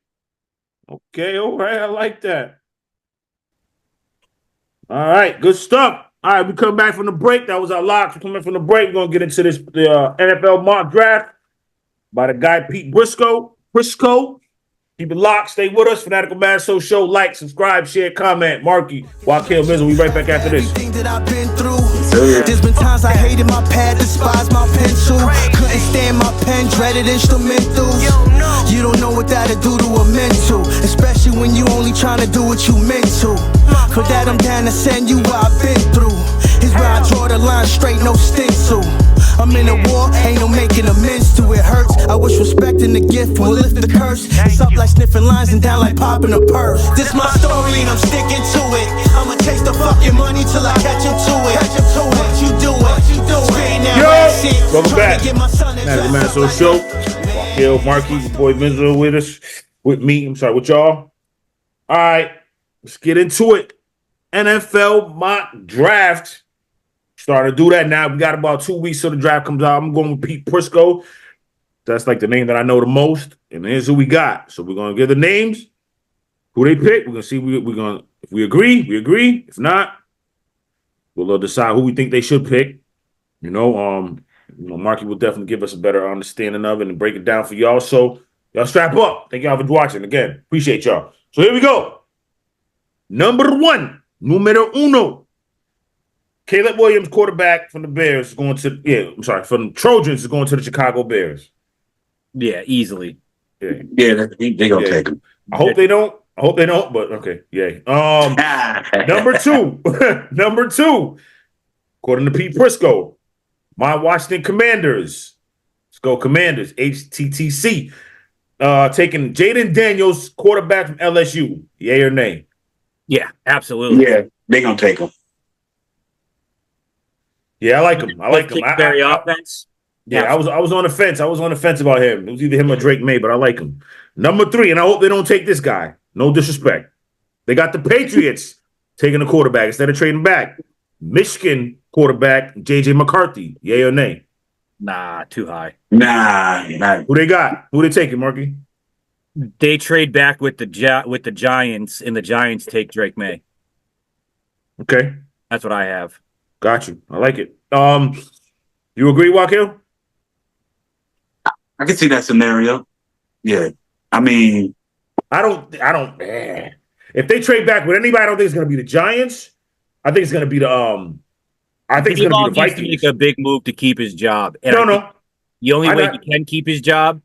Okay, all right. I like that. All right, good stuff. All right, we come back from the break. That was our locks. We come back from the break. We're gonna get into the NFL mock draft by the guy Pete Briscoe. Keep it locked. Stay with us. Fanatical Massholes show. Like, subscribe, share, comment. Marky, Wakil, Mizzo. We right back after this. Everything that I've been through. There's been times I hated my pad, despised my pencil. Couldn't stand my pen, dreaded instrumentals. You don't know what that'll do to a mental, especially when you only trying to do what you meant to. For that I'm down to send you what I've been through. Here's where I draw the line straight, no stencil. I'm in a war, ain't no making amends to it. Hurts. I wish respecting the gift will lift the curse. It's up like sniffing lines and down like popping a purse. This my story and I'm sticking to it. I'ma chase the fucking money till I catch him to it. What you doing? Straighten that rap shit. Welcome Trying back. to get my son a Fanatical job. Massholes show. Wakil, Marky, your boy Mizzo with us. With me. I'm sorry, with y'all. All right, let's get into it. NFL mock draft. Starting to do that now. We got about 2 weeks till the draft comes out. I'm going with Pete Briscoe. That's like the name that I know the most. And here's who we got. So we're gonna give the names, who they pick. We're gonna see. We're gonna if we agree, we agree. If not, we'll decide who we think they should pick. Marky will definitely give us a better understanding of it and break it down for y'all. So y'all strap up. Thank y'all for watching again. Appreciate y'all. So here we go. Number 1, numero uno. Caleb Williams, quarterback from the Bears, from the Trojans is going to the Chicago Bears. Yeah, easily. Yeah, they gonna take him. I hope they don't, but okay, yay. Number 2, according to Pete Briscoe, my Washington Commanders. Let's go Commanders, HTTC. Taking Jaden Daniels, quarterback from LSU. Yay or nay? Yeah, absolutely. Yeah, they gonna take him. Yeah, I like him. Kingsbury offense. Yeah, I was on the fence. I was on the fence about him. It was either him or Drake May, but I like him. Number 3, and I hope they don't take this guy. No disrespect. They got the Patriots taking the quarterback instead of trading back. Michigan quarterback JJ McCarthy. Yay or nay? Nah, too high. Nah. Who they got? Who they taking, Marky? They trade back with the Giants, and the Giants take Drake May. Okay, That's what I have. got you. I like it. You agree, Wakil? I can see that scenario. Yeah. I mean, I don't. If they trade back with anybody, I don't think it's going to be the Giants. I think it's going to be the. I think it's going to be the Needs to Vikings. make a big move to keep his job. And No. The only way he can keep his job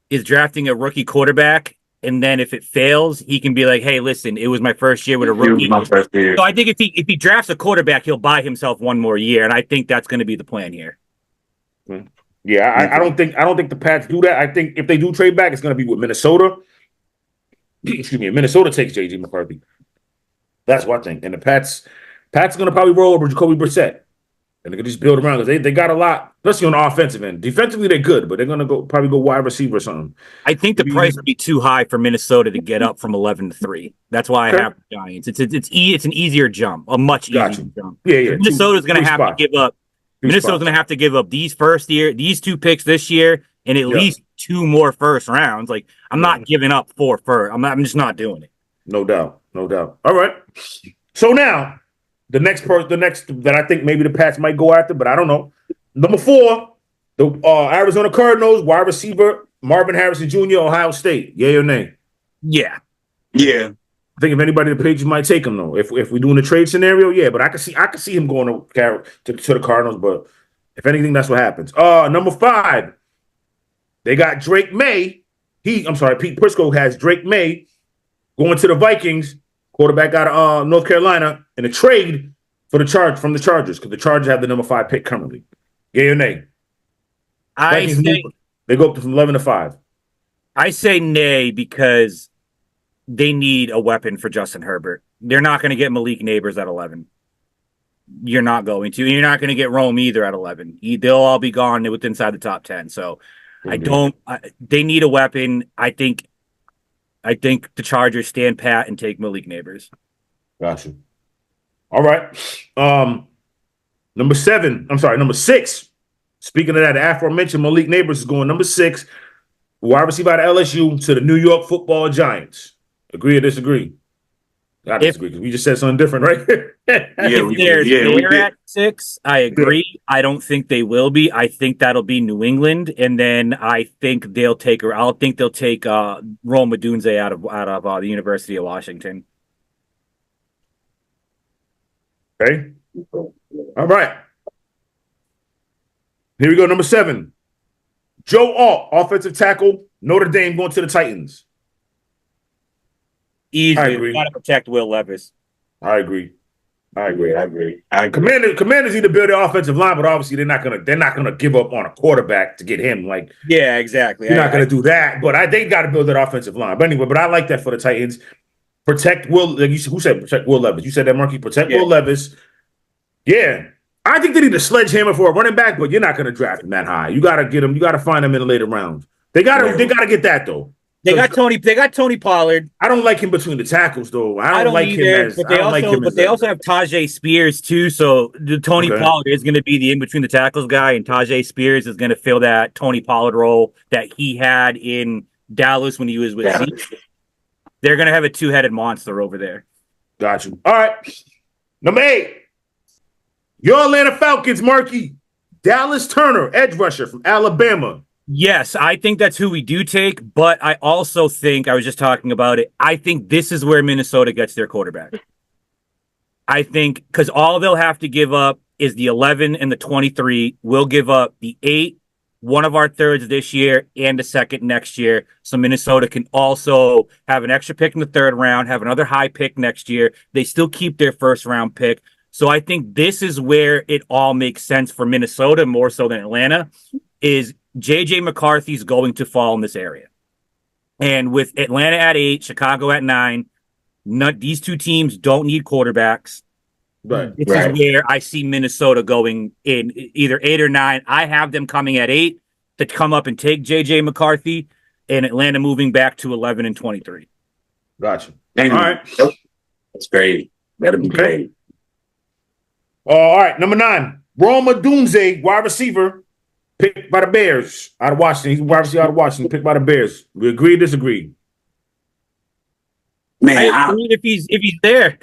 is drafting a rookie quarterback. And then if it fails, he can be like, hey, listen, it was my first year with a it was rookie. my first year. So I think if he drafts a quarterback, he'll buy himself one more year. And I think that's going to be the plan here. Yeah, I don't think the Pats do that. I think if they do trade back, it's going to be with Minnesota. Excuse me, Minnesota takes JJ McCarthy. That's what I think. And the Pats are going to probably roll over Jacoby Brissett. And they're going to just build around because they got a lot, especially on the offensive end. Defensively, they're good, but they're going to probably go wide receiver or something. I think the price would be too high for Minnesota to get up from 11 to 3. That's why I have the Giants. It's an easier jump, a much easier jump. Yeah. Minnesota's going to have to give up. Minnesota's going to have to give up these 2 picks this year, and at least 2 more first rounds. Like, I'm not giving up 4 first. I'm just not doing it. No doubt. All right. So now, the next that I think maybe the Pats might go after, but I don't know. Number 4, the Arizona Cardinals, wide receiver Marvin Harrison Jr., Ohio State. Yay or nay? Yeah. Yeah. I think if anybody, the Patriots might take him though. If we're doing a trade scenario, yeah. But I can see him going to the Cardinals. But if anything, that's what happens. Number 5, they got Drake May. Pete Briscoe has Drake May going to the Vikings, quarterback out of North Carolina, in a trade from the Chargers, because the Chargers have the number 5 pick currently. Yay or nay? They go up from 11 to 5. I say nay because they need a weapon for Justin Herbert. They're not going to get Malik Neighbors at 11. You're not going to. And you're not going to get Rome either at 11. They'll all be gone inside the top 10. So they need a weapon. I think the Chargers stand pat and take Malik Neighbors. Gotcha. All right. Number 6. Speaking of that, the aforementioned Malik Neighbors is going number 6, wide receiver out of LSU, to the New York Football Giants. Agree or disagree? I disagree because we just said something different, right? If they're at 6, I agree. I don't think they will be. I think that'll be New England, and then I think they'll take Rome Odunze out of the University of Washington. Okay. All right. Here we go. Number 7. Joe Alt, offensive tackle, Notre Dame going to the Titans. Easy. Got to protect Will Levis. I agree. Commanders need to build their offensive line, but obviously they're not gonna give up on a quarterback to get him. Like, yeah, exactly. You're not gonna do that, but they got to build that offensive line. But anyway, I like that for the Titans. Protect Will. Like you said, who said protect Will Levis? You said that, Marky. Protect Will Levis. Yeah, I think they need a sledgehammer for a running back, but you're not gonna draft him that high. You gotta get him. You gotta find him in the later rounds. They gotta get that though. They got Tony Pollard. I don't like him between the tackles though. I don't like either, him as. But they also have Tajay Spears too. So Tony Pollard is going to be the in between the tackles guy, and Tajay Spears is going to fill that Tony Pollard role that he had in Dallas when he was with Zeke. They're going to have a 2-headed monster over there. Got you. All right, number 8. Your Atlanta Falcons, Marky. Dallas Turner, edge rusher from Alabama. Yes, I think that's who we do take, but I also think, I was just talking about it, I think this is where Minnesota gets their quarterback. I think, because all they'll have to give up is the 11 and the 23. We'll give up the 8, one of our thirds this year, and a second next year, so Minnesota can also have an extra pick in the 3rd round, have another high pick next year. They still keep their 1st-round pick. So I think this is where it all makes sense for Minnesota, more so than Atlanta, is J.J. McCarthy's going to fall in this area. And with Atlanta at 8, Chicago at 9, these two teams don't need quarterbacks. Right. This is where I see Minnesota going in either 8 or 9. I have them coming at 8 to come up and take J.J. McCarthy, and Atlanta moving back to 11 and 23. Gotcha. All right. That's great. That'll be great. All right. Number 9. Rome Odunze, wide receiver. Picked by the Bears out of Washington. He's wide receiver out of Washington. Picked by the Bears. We agree or disagree? Man, I agree if he's there.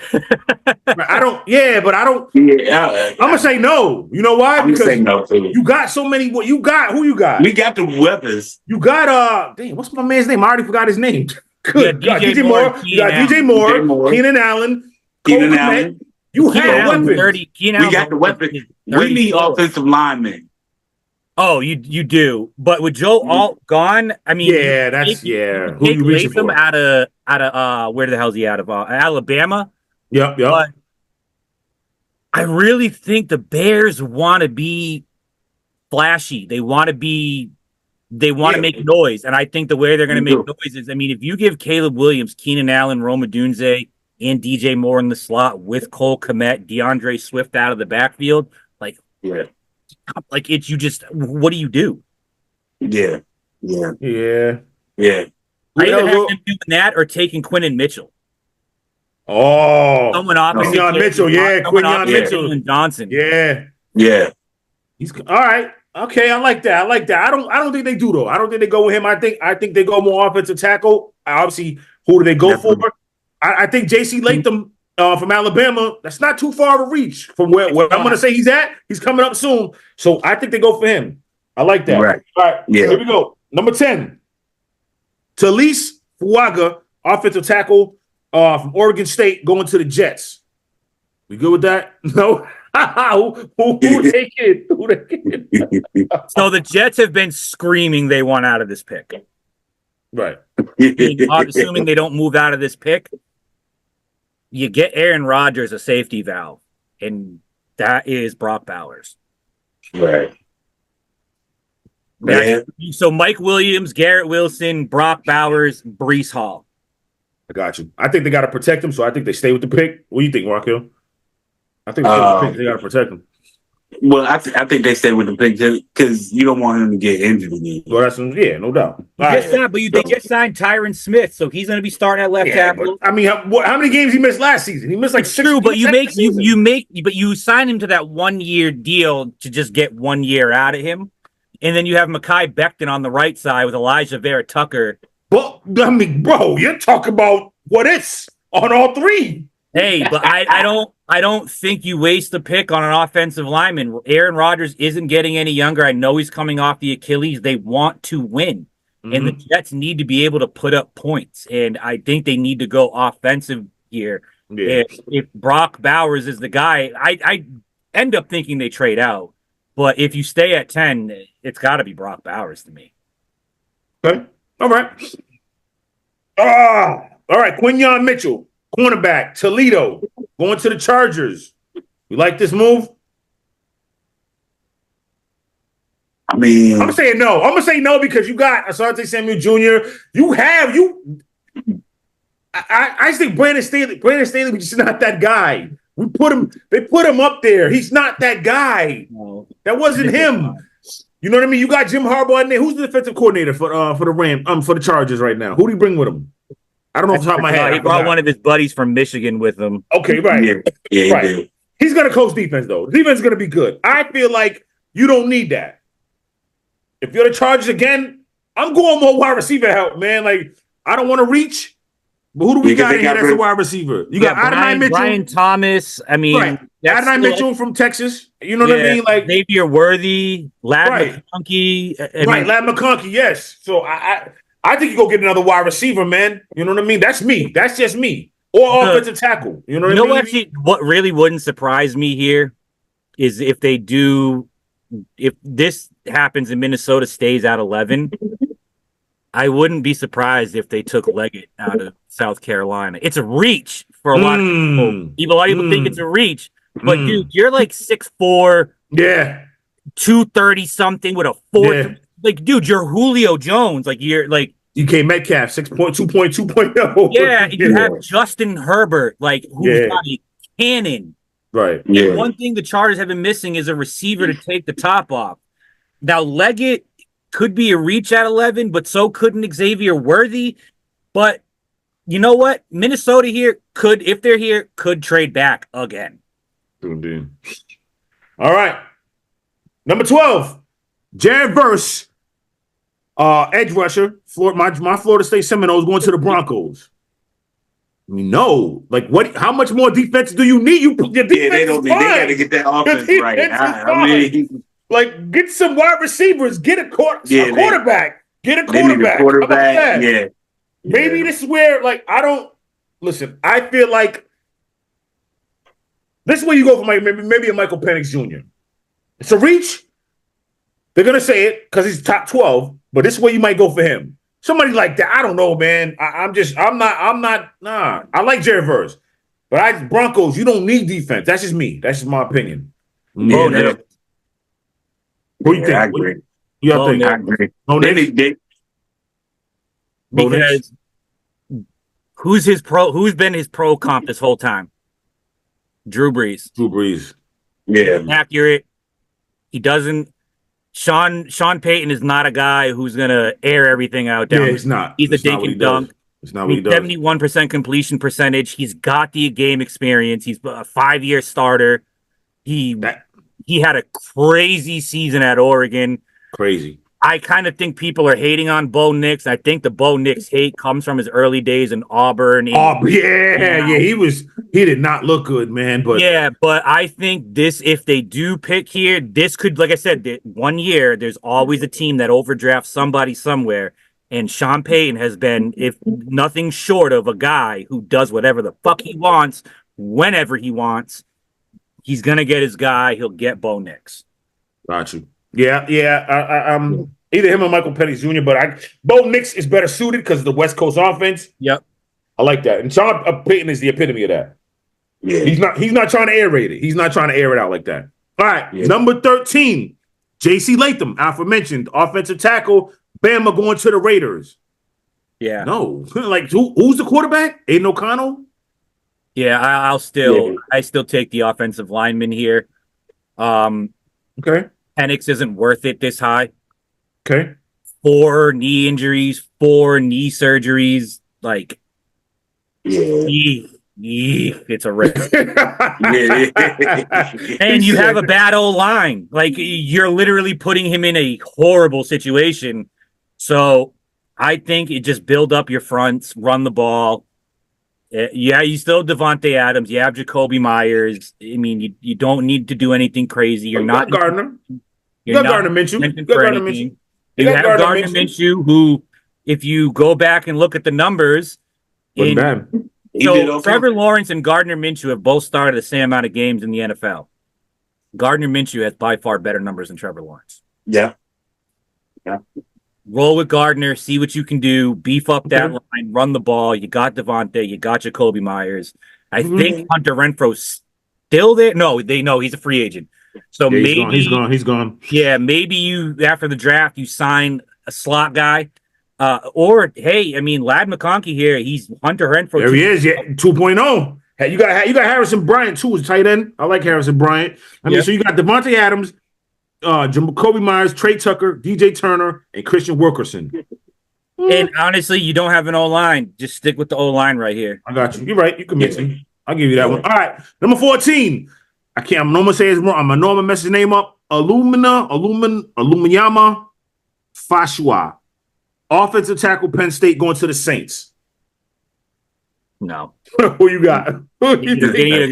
I don't. Yeah, but I don't. Yeah, I'm gonna say no. You know why? I'm because saying no too. you got so many. What you got? Who you got? We got the weapons. You got damn, what's my man's name? I already forgot his name. Good. Yeah, DJ Moore. You got DJ Moore. Keenan Allen. Keenan Allen. You have weapons. We got the weapons. We need offensive linemen. Oh, you do, but with Joe Alt gone, I mean, Who you reaching for? Out of where the hell is he out of? Alabama. Yep. But I really think the Bears want to be flashy. They want to make noise, and I think the way they're going to make noise is, I mean, if you give Caleb Williams, Keenan Allen, Rome Odunze, and DJ Moore in the slot with Cole Kmet, DeAndre Swift out of the backfield, it's what do you do? Yeah. Yeah. I either have them doing that or taking Quinton Mitchell. Oh, someone opposite Quinton Mitchell, Quinton Mitchell and Johnson. Yeah. He's all right. Okay, I like that. I don't think they do though. I don't think they go with him. I think they go more offensive tackle. Obviously, who do they go for? I think J.C. Latham from Alabama, that's not too far of a reach from where I'm going to say he's at. He's coming up soon. So I think they go for him. I like that. Right. All right. Yeah. Here we go. Number 10. Talise Fuaga, offensive tackle from Oregon State, going to the Jets. We good with that? No? Who they get? So the Jets have been screaming they want out of this pick. Right. Assuming they don't move out of this pick, you get Aaron Rodgers a safety valve, and that is Brock Bowers. Right. So Mike Williams, Garrett Wilson, Brock Bowers, Breece Hall. I got you. I think they got to protect him, so I think they stay with the pick. What do you think, Wakil? I think they got to protect him. Well, I think they stay with the pick because you don't want him to get injured again. Well, no doubt. They just signed Tyron Smith, so he's going to be starting at left tackle. I mean, how many games he missed last season? He missed like 6. True, but you sign him to that 1-year deal to just get 1 year out of him, and then you have Mekhi Becton on the right side with Elijah Vera Tucker. Well, I mean, bro, you're talking about what ifs on all three. Hey, but I don't think you waste a pick on an offensive lineman. Aaron Rodgers isn't getting any younger. I know he's coming off the Achilles. They want to win. And the Jets need to be able to put up points. And I think they need to go offensive here. Yeah. If Brock Bowers is the guy, I end up thinking they trade out. But if you stay at 10, it's got to be Brock Bowers to me. Okay. All right. All right. Quinyon Mitchell, cornerback, Toledo, going to the Chargers. You like this move? I mean, I'm saying no. I'm gonna say no because you got Asante Samuel Jr. I just think Brandon Staley was just not that guy. They put him up there. He's not that guy. No. That wasn't him. You know what I mean? You got Jim Harbaugh in there. Who's the defensive coordinator for the Chargers right now? Who do you bring with him? I don't know off the top of my head. He brought one of his buddies from Michigan with him. Okay, right. Yeah, right. did. He's gonna coach defense though. Defense is gonna be good. I feel like you don't need that. If you're the Chargers again, I'm going more wide receiver help, man. Like, I don't want to reach, but who do we got in here that's a wide receiver? You got Adonai Mitchell. Brian Thomas. I mean, right. Adonai Mitchell from Texas. You know what I mean? Like Xavier Worthy, Lad McConkey. Lad McConkey, yes. So I think you go get another wide receiver, man. You know what I mean? That's me. That's just me. Or offensive tackle. You know what I mean? Actually, what really wouldn't surprise me here is if this happens and Minnesota stays at 11, I wouldn't be surprised if they took Leggett out of South Carolina. It's a reach for a lot of people. A lot of people think it's a reach, but dude, you're like 6'4", 230 something with a 4. Yeah. Like, dude, you're Julio Jones. Like, you're like DK Metcalf, 2.2.0. Yeah, you have Justin Herbert, like who's got a cannon. Right. Yeah. One thing the Chargers have been missing is a receiver to take the top off. Now, Leggett could be a reach at 11, but so couldn't Xavier Worthy. But you know what? Minnesota here if they're here, could trade back again. Indeed. All right. Number 12, Jared Verse, edge rusher. My Florida State Seminoles going to the Broncos. I mean, no. Like, what? How much more defense do you need? Your defense they got to get that offense right. I mean, like, get some wide receivers. Get a quarterback. Get a quarterback. How about that? Yeah. Maybe this is where, like, listen, I feel like this is where you go for maybe a Michael Penix Jr. It's a reach. They're going to say it because he's top 12, but this is where you might go for him. Somebody like that, I don't know, man. I'm not. I like Jared Verse, but Broncos, you don't need defense. That's just me. That's just my opinion. Yeah, what do you think? I agree. I agree. Because who's been his pro comp this whole time? Drew Brees. Yeah. Accurate. He doesn't. Sean Payton is not a guy who's gonna air everything out. Yeah, he's not. He's a dink and dunk. It's not what he does. 71% completion percentage. He's got the game experience. He's a 5-year starter. He had a crazy season at Oregon. Crazy. I kind of think people are hating on Bo Nix. I think the Bo Nix hate comes from his early days in Auburn. He did not look good, man. But I think if they do pick here, this could, like I said, 1 year, there's always a team that overdrafts somebody somewhere. And Sean Payton has been, if nothing short of a guy who does whatever the fuck he wants, whenever he wants. He's going to get his guy. He'll get Bo Nix. Got you. I'm either him or Michael Penix Jr., but Bo Nix is better suited because of the West Coast offense. Yep. I like that. And Sean Payton is the epitome of that. Yeah. He's not trying to aerate it. He's not trying to air it out like that. All right. Yeah. Number 13, J.C. Latham, aforementioned, offensive tackle, Bama going to the Raiders. Yeah. No. Like, who's the quarterback? Aiden O'Connell? Yeah, I still take the offensive lineman here. Okay. Penix isn't worth it this high. Okay. 4 knee injuries, 4 knee surgeries. Like, it's a risk. And you have a bad old line. Like, you're literally putting him in a horrible situation. So I think it just build up your fronts, run the ball. Yeah, you still have Devontae Adams. You have Jacoby Myers. I mean, you don't need to do anything crazy. You're You not got Gardner. You You're got not Gardner Minshew. mentioned You got for Gardner anything. Minshew. You You got have Gardner Gardner Minshew. Minshew, who, if you go back and look at the numbers, Wasn't in bad. He did so okay. Trevor Lawrence and Gardner Minshew have both started the same amount of games in the NFL. Gardner Minshew has by far better numbers than Trevor Lawrence. Yeah. Roll with Gardner, see what you can do, beef up that line, run the ball. You got Devontae, you got Jacoby Myers. I think Hunter Renfro's still there. No, they know he's a free agent. So Yeah, maybe he's gone. Yeah, maybe you after the draft you sign a slot guy, or hey, I mean Lad McConkey here. He's Hunter Renfrow. There he is. Yeah, 2.0. Hey, you got Harrison Bryant too as tight end. I like Harrison Bryant. I mean, so you got Devontae Adams, Jacoby Myers, Trey Tucker, DJ Turner, and Christian Wilkerson. And honestly, you don't have an O line. Just stick with the O line right here. I got you. You're right. You commit to me. I'll give you that one. All right, number 14. I'm gonna say his wrong. I'm gonna mess his name up. Aluminyama Fashua. Offensive tackle, Penn State, going to the Saints. No, Who you got? they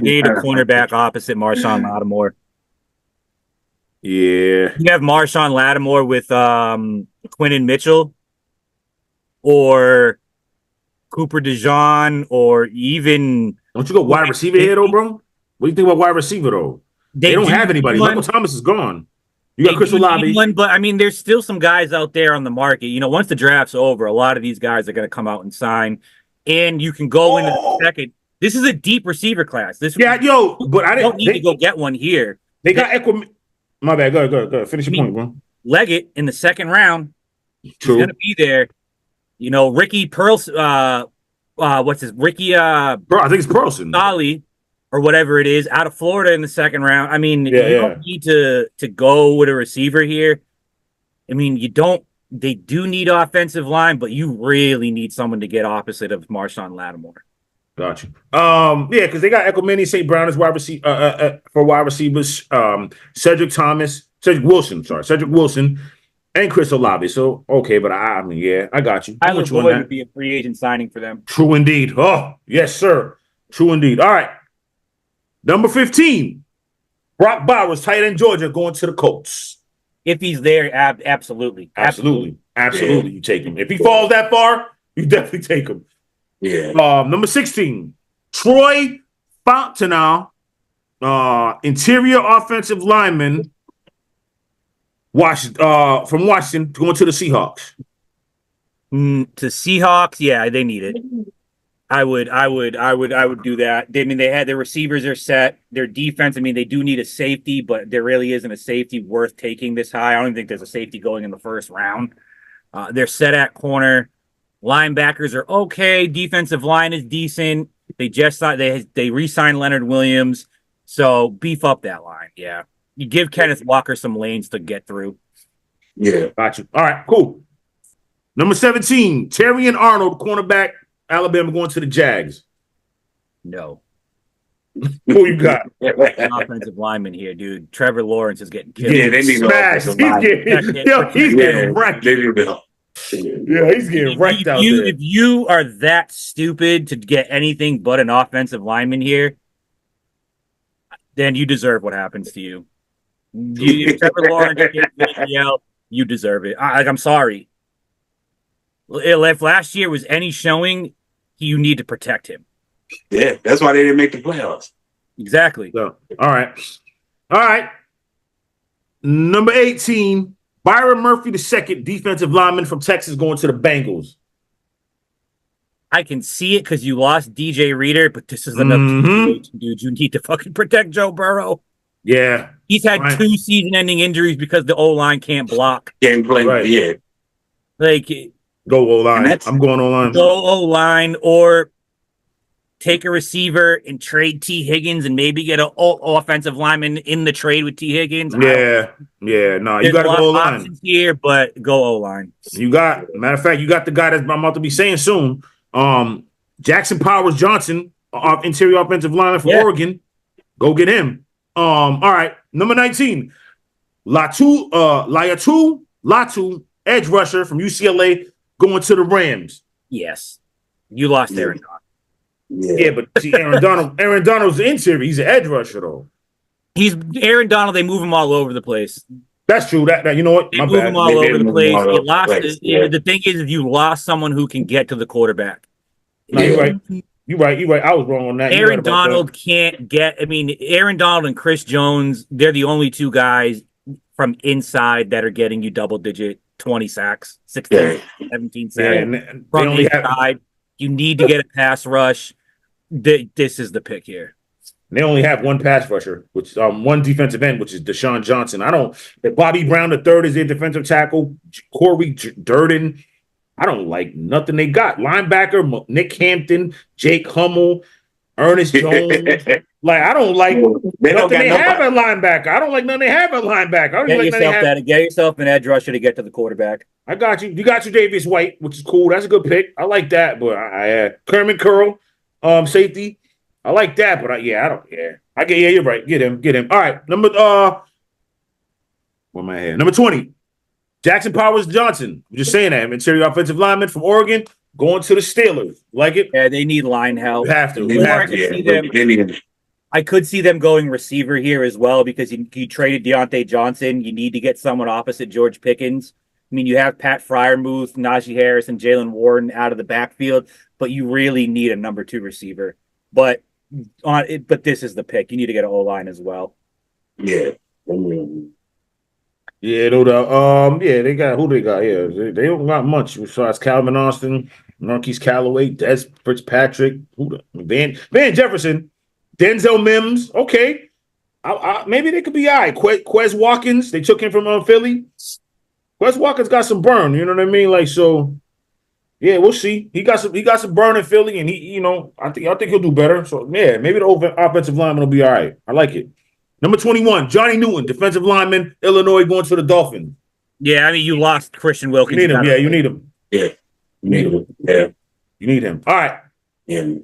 need a cornerback opposite Marshawn Lattimore. Yeah. You have Marshawn Lattimore with Quinnen Mitchell, or Cooper DeJean, or even Don't you go wide receiver here, though, bro? What do you think about wide receiver, though? They don't have anybody. Michael Thomas is gone. You got Chris Olave. But I mean, there's still some guys out there on the market. You know, once the draft's over, a lot of these guys are going to come out and sign, and you can go into the second. This is a deep receiver class. But I don't need to go get one here. They got Equim. My bad. Go ahead. Finish your point, bro. Leggett in the second round. True. He's going to be there. You know, Ricky Pearl. What's his Ricky? Bro, I think it's Pearlson. Solly, or whatever it is, out of Florida in the second round. I mean, you don't need to go with a receiver here. I mean, you don't. They do need offensive line, but you really need someone to get opposite of Marshawn Lattimore. Gotcha. Yeah, because they got Equimini St. Brown as wide receiver for wide receivers. Cedric Wilson, and Chris Olave. So okay, but I mean, yeah, I got you. Tyler Boyd would be a free agent signing for them. True indeed. Oh, yes, sir. True indeed. All right. Number 15. Brock Bowers, tight end Georgia, going to the Colts. If he's there, absolutely. You take him. If he falls that far, you definitely take him. Yeah. Number 16. Troy Fontenot, interior offensive lineman, from Washington, going to the Seahawks. To Seahawks, yeah, they need it. I would do that. I mean, they had their receivers are set. Their defense, I mean, they do need a safety, but there really isn't a safety worth taking this high. I don't even think there's a safety going in the first round. They're set at corner. Linebackers are okay. Defensive line is decent. They just thought they re-signed Leonard Williams, so beef up that line. Yeah, you give Kenneth Walker some lanes to get through. Yeah, got you. All right, cool. Number 17, Terrion Arnold, cornerback, Alabama, going to the Jags. No. Who you got? Offensive lineman here, dude. Trevor Lawrence is getting killed. Yeah, they need smashed. He's getting wrecked. Yeah, he's getting wrecked out there. If you are that stupid to get anything but an offensive lineman here, then you deserve what happens to you. If Trevor Lawrence gets ACL, you deserve it. I'm sorry. If last year was any showing, you need to protect him. Yeah, that's why they didn't make the playoffs. Exactly. So, all right. Number 18, Byron Murphy II, defensive lineman from Texas, going to the Bengals. I can see it because you lost DJ Reader, but this is another situation, dude. You need to fucking protect Joe Burrow. Yeah. He's had 2 season-ending injuries because the O-line can't block. Can't play, yeah. Like, go O-line. I'm going O-line. Go O-line, or take a receiver and trade T. Higgins and maybe get an offensive lineman in the trade with T. Higgins. Yeah. No, you got to go O-line here, but go O-line. Matter of fact, you got the guy that I'm about to be saying soon. Jackson Powers Johnson, interior offensive lineman from Oregon. Go get him. All right. Number 19, Latu, edge rusher from UCLA, going to the Rams. Yes. You lost Aaron Donald. Yeah, but see, Aaron Donald's the interior. He's an edge rusher, though. He's Aaron Donald. They move him all over the place. That's true. That you know what? They My move bad. him all over the place. You lost. Yeah. The thing is, you lost someone who can get to the quarterback. No, you're right. You're right. I was wrong on that. Aaron Donald can't get. I mean, Aaron Donald and Chris Jones. They're the only two guys from inside that are getting you double-digit 20 sacks, 16, 17 sacks. And From the inside, you need to get a pass rush. This is the pick here. They only have one pass rusher, which one defensive end, which is Deshaun Johnson. Bobby Brown III is their defensive tackle. Corey Durden. I don't like nothing they got. Linebacker, Nick Hampton, Jake Hummel, Ernest Jones. I don't like nothing they have at linebacker. I don't like nothing they have at linebacker. Get yourself an edge rusher to get to the quarterback. I got you. You got your Davis White, which is cool. That's a good pick. I like that. But Kermit Curl, safety. I like that, but I don't care. You're right. Get him. All right. Where am I here? Number 20. Jackson Powers Johnson. I'm just saying that. Interior offensive lineman from Oregon going to the Steelers. Like it? Yeah, they need line help. You have to. I could see them going receiver here as well because you traded Deontay Johnson. You need to get someone opposite George Pickens. I mean, you have Pat Fryermuth, Najee Harris, and Jalen Warren out of the backfield, but you really need a number 2 receiver. But this is the pick. You need to get an O-line as well. Yeah. Yeah, no doubt. They got who they got here. They don't got much besides Calvin Austin, Marquise Callaway, Des Fitzpatrick, Van Jefferson, Denzel Mims. Okay, maybe they could be all right. Quez Watkins, they took him from Philly. Quez Watkins got some burn. You know what I mean? So. Yeah, we'll see. He got some burn in Philly, and I think he'll do better. So yeah, maybe the offensive lineman will be all right. I like it. Number 21, Johnny Newton, defensive lineman, Illinois, going to the Dolphins. Yeah, I mean you lost Christian Wilkins. You need him. Yeah, you need him. Yeah, you need him. Yeah, you need him. All right. Yeah.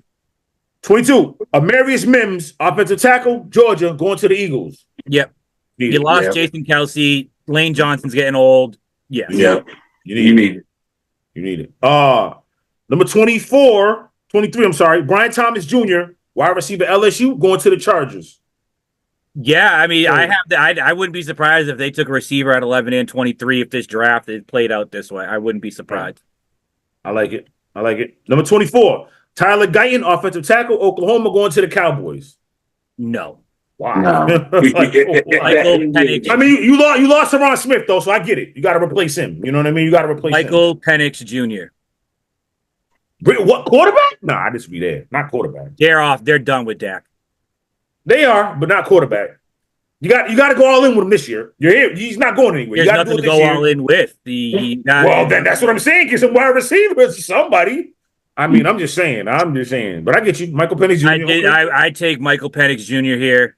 22, Amarius Mims, offensive tackle, Georgia, going to the Eagles. Yep. You lost Jason Kelsey. Lane Johnson's getting old. Yeah. Yeah. You need it. You need it. Number 23, I'm sorry. Brian Thomas Jr., wide receiver LSU, going to the Chargers. Yeah, I mean, I wouldn't be surprised if they took a receiver at 11 and 23 if this draft is played out this way. I wouldn't be surprised. I like it. Number 24, Tyler Guyton, offensive tackle, Oklahoma, going to the Cowboys. No. Wow. No. I mean, you lost Teron Smith, though, so I get it. You got to replace him. You know what I mean? You got to replace Michael Penix Jr. What, quarterback? No, I just be there. Not quarterback. They're off. They're done with Dak. They are, but not quarterback. You got to go all in with him this year. You're here. He's not going anywhere. There's you got nothing to go all in with. Well, then that's what I'm saying. Get some wide receivers, somebody. I mean, I'm just saying. But I get you, Michael Penix Jr. I take Michael Penix Jr. here.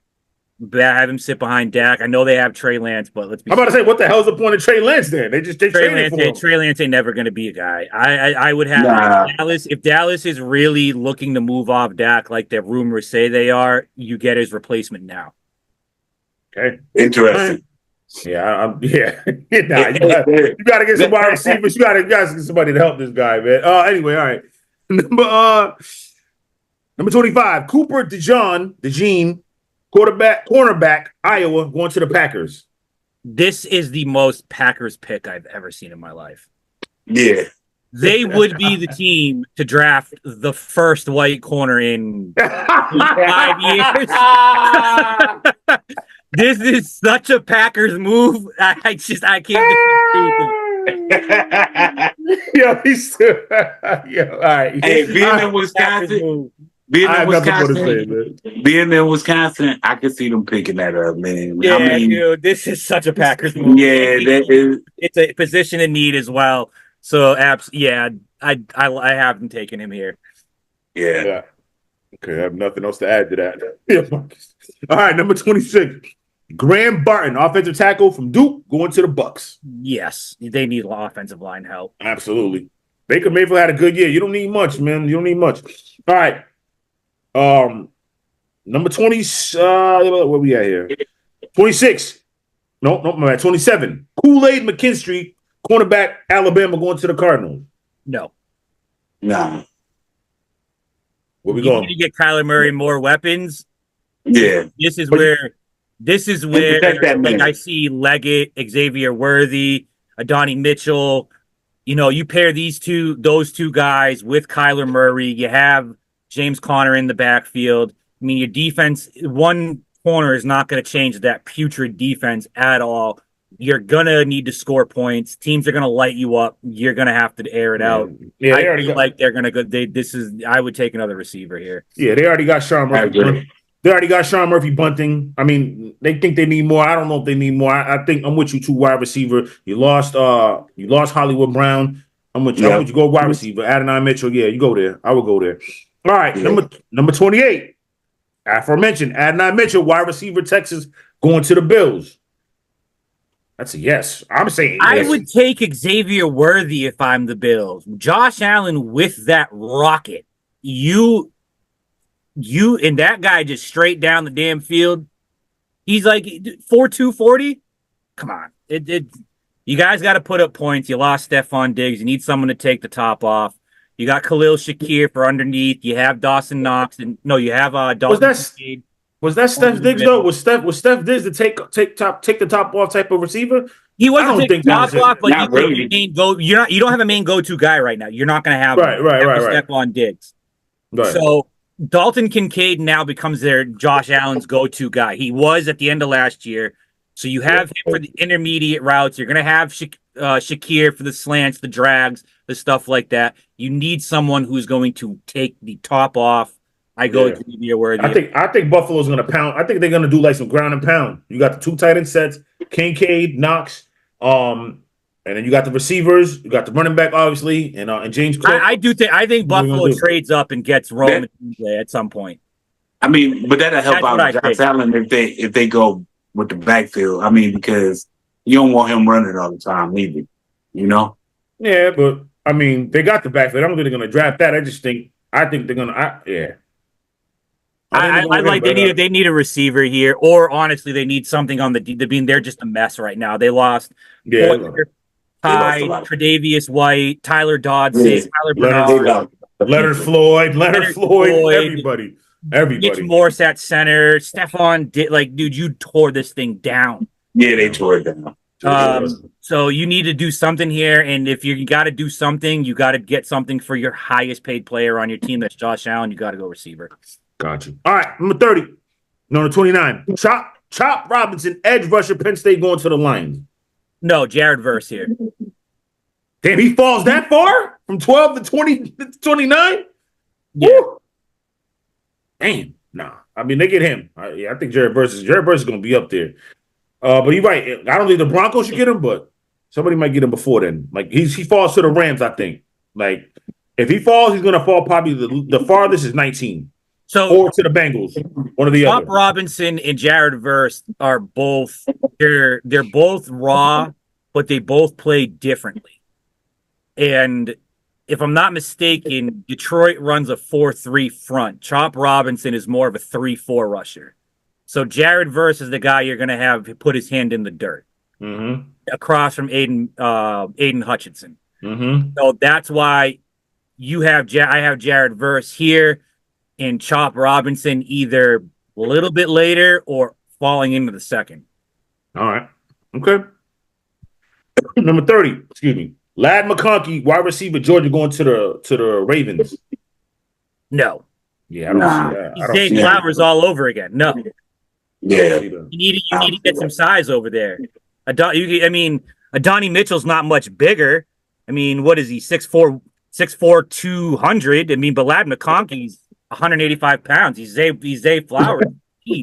Have him sit behind Dak. I know they have Trey Lance, but let's be. I'm about to say, what the hell's the point of Trey Lance then? They traded for him. Trey Lance ain't never going to be a guy. I would have Dallas. If Dallas is really looking to move off Dak like the rumors say they are, you get his replacement now. Okay, interesting. Yeah, you got to get some wide receivers. You got to get somebody to help this guy, man. Anyway, all right. Number 25, Cooper DeJean, cornerback, Iowa, going to the Packers. This is the most Packers pick I've ever seen in my life. Yeah. They would be the team to draft the first white corner in 5 years. This is such a Packers move. I can't get Yo, he's all right. Hey, being in Wisconsin, I could see them picking that up, man. Yeah, dude, this is such a Packers move. Yeah, it's a position in need as well. So, I haven't taken him here. Yeah. Okay, I have nothing else to add to that. All right, number 26. Graham Barton, offensive tackle from Duke, going to the Bucks. Yes, they need offensive line help. Absolutely. Baker Mayfield had a good year. You don't need much, man. You don't need much. All right. Number 20. Where we at here? 26. No, my bad. 27. Kool-Aid McKinstry, cornerback, Alabama, going to the Cardinals. No. Nah. Where we You going? need to get Kyler Murray more weapons. Yeah. This is But- where protect that like man. I see Leggett, Xavier Worthy, Adonai Mitchell. You know, you pair those two guys with Kyler Murray. You have James Conner in the backfield. I mean, your defense, one corner is not going to change that putrid defense at all. You're going to need to score points. Teams are going to light you up. You're going to have to air it out. Yeah, I they already feel got. like they're going to go. I would take another receiver here. Yeah, they already got Sean I Murphy. agree. They already got Sean Murphy bunting. I mean, they think they need more. I don't know if they need more. I think I'm with you, 2 wide receiver. You lost Hollywood Brown. I'm with you. I'm Yeah. with you. Go wide receiver. Adonai Mitchell. Yeah, you go there. I would go there. All right, Yeah. number 28. Aforementioned Adonai Mitchell, wide receiver, Texas, going to the Bills. That's a yes. I'm saying I yes. would take Xavier Worthy if I'm the Bills. Josh Allen with that rocket. You and that guy just straight down the damn field. He's like 4.2 40. Come on. You guys got to put up points. You lost Stephon Diggs. You need someone to take the top off. You got Khalil Shakir for underneath. You have Dawson Knox. You have Dalton Kincaid. Was that Steph Diggs though? Was Steph Diggs to take the top off type of receiver? He I wasn't don't taking think that top was it. off, but Not you really. you don't have a main go-to guy right now. You're not going to have Right. Stephon Diggs. Right. So Dalton Kincaid now becomes their Josh Allen's go-to guy. He was at the end of last year. So you have him for the intermediate routes. You're going to have Shakir for the slants, the drags, the stuff like that. You need someone who's going to take the top off. I go to Xavier Worthy. I think Buffalo's gonna pound. I think they're gonna do like some ground and pound. You got the 2 tight end sets, Kincaid, Knox, and then you got the receivers. You got the running back, obviously, and James Cook. I think What are we Buffalo gonna do? trades up and gets Roman at some point. I mean, but that'll help That's what I out think. Josh Allen if they go with the backfield. I mean, because you don't want him running all the time, either. You know? Yeah, but I mean, they got the backfield. I don't think they're gonna draft that. I think they're gonna. They need a receiver here, or honestly, they need something on they're just a mess right now. They lost Poyer, Ty, They lost a lot. Tre'Davious White, Tyler Dodson, Yeah. Tyler Leonard Bernard, Leonard Floyd, everybody. Mitch Morse at center, Stephon dude, you tore this thing down. Yeah, they tore it down. So you need to do something here, and if you got to do something, you got to get something for your highest paid player on your team. That's Josh Allen. You got to go receiver. Got you. All right, number 30. Number 29. Chop Robinson, edge rusher, Penn State going to the Lions. No, Jared Verse here. Damn, he falls that far from 12 to 20 to 29? Yeah. Woo. Damn, nah. I mean, they get him. I think Jared Verse is going to be up there. But you're right. I don't think the Broncos should get him, but somebody might get him before then. Like he falls to the Rams, I think. Like if he falls, he's going to fall probably the farthest is 19. So Or to the Bengals, one or the Chop other. Robinson and Jared Verse are both they're both raw, but they both play differently. And if I'm not mistaken, Detroit runs a 4-3 front. Chop Robinson is more of a 3-4 rusher. So Jared Verse is the guy you're going to have put his hand in the dirt across from Aiden Hutchinson. So that's why I have Jared Verse here and Chop Robinson either a little bit later or falling into the second. All right. Okay. Number 30, excuse me. Lad McConkey, wide receiver, Georgia, going to the Ravens. No. Yeah, I don't see that. I don't Zay see that. Flowers all over again. No. Yeah. You need to get some size over there. Adonai Mitchell's not much bigger. I mean, what is he? 6'4", 200. I mean, but Lad McConkey's 185 pounds. He's Zay Flowers.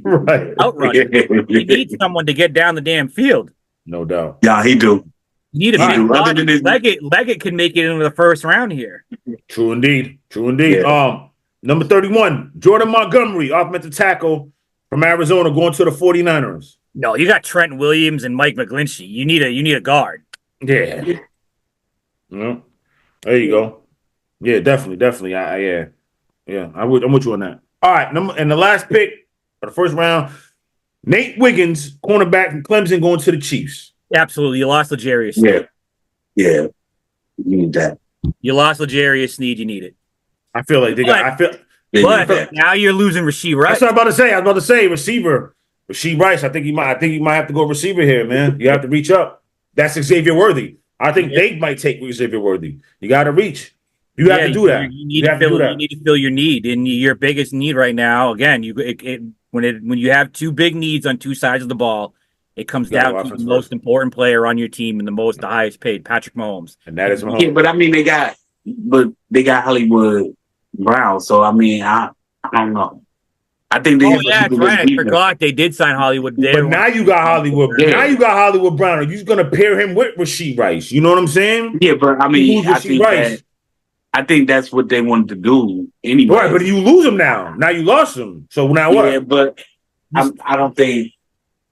Right. Outrunner. You need someone to get down the damn field. No doubt. Yeah, he do. You need a He big do. Other body. than his- Leggett can make it into the first round here. True indeed. Yeah. Number 31, Jordan Montgomery, offensive tackle from Arizona, going to the 49ers. No, you got Trent Williams and Mike McGlinchey. You need a guard. Yeah. Yeah. There you go. Yeah, definitely. I'm with you on that. All right, and the last pick of the first round, Nate Wiggins, cornerback from Clemson, going to the Chiefs. Absolutely. You lost L'Jarius. Yeah. Yeah. You need that. You lost L'Jarius Sneed. You need it. I feel like they got. They need But that. now you're losing Rashee Rice. That's what I'm about to say. I was about to say receiver. Rashee Rice. I think you might have to go receiver here, man. You have to reach up. That's Xavier Worthy. I think they might take Xavier Worthy. You got to reach. You have to do that. You need to fill your need, and your biggest need right now. Again, when you have two big needs on two sides of the ball, it comes down to the most important player on your team and the highest paid, Patrick Mahomes. And that is Mahomes. Yeah, but I mean, they got Hollywood Brown. So I mean, I don't know. I think they. Oh, yeah, that's right. I forgot they did sign Hollywood. But now you got Hollywood. Yeah. Now you got Hollywood Brown. Are you going to pair him with Rashee Rice? You know what I'm saying? Yeah, but I mean, I think that's what they wanted to do anyway. Right, but you lose him now. Now you lost him. So now what? Yeah, but I don't think.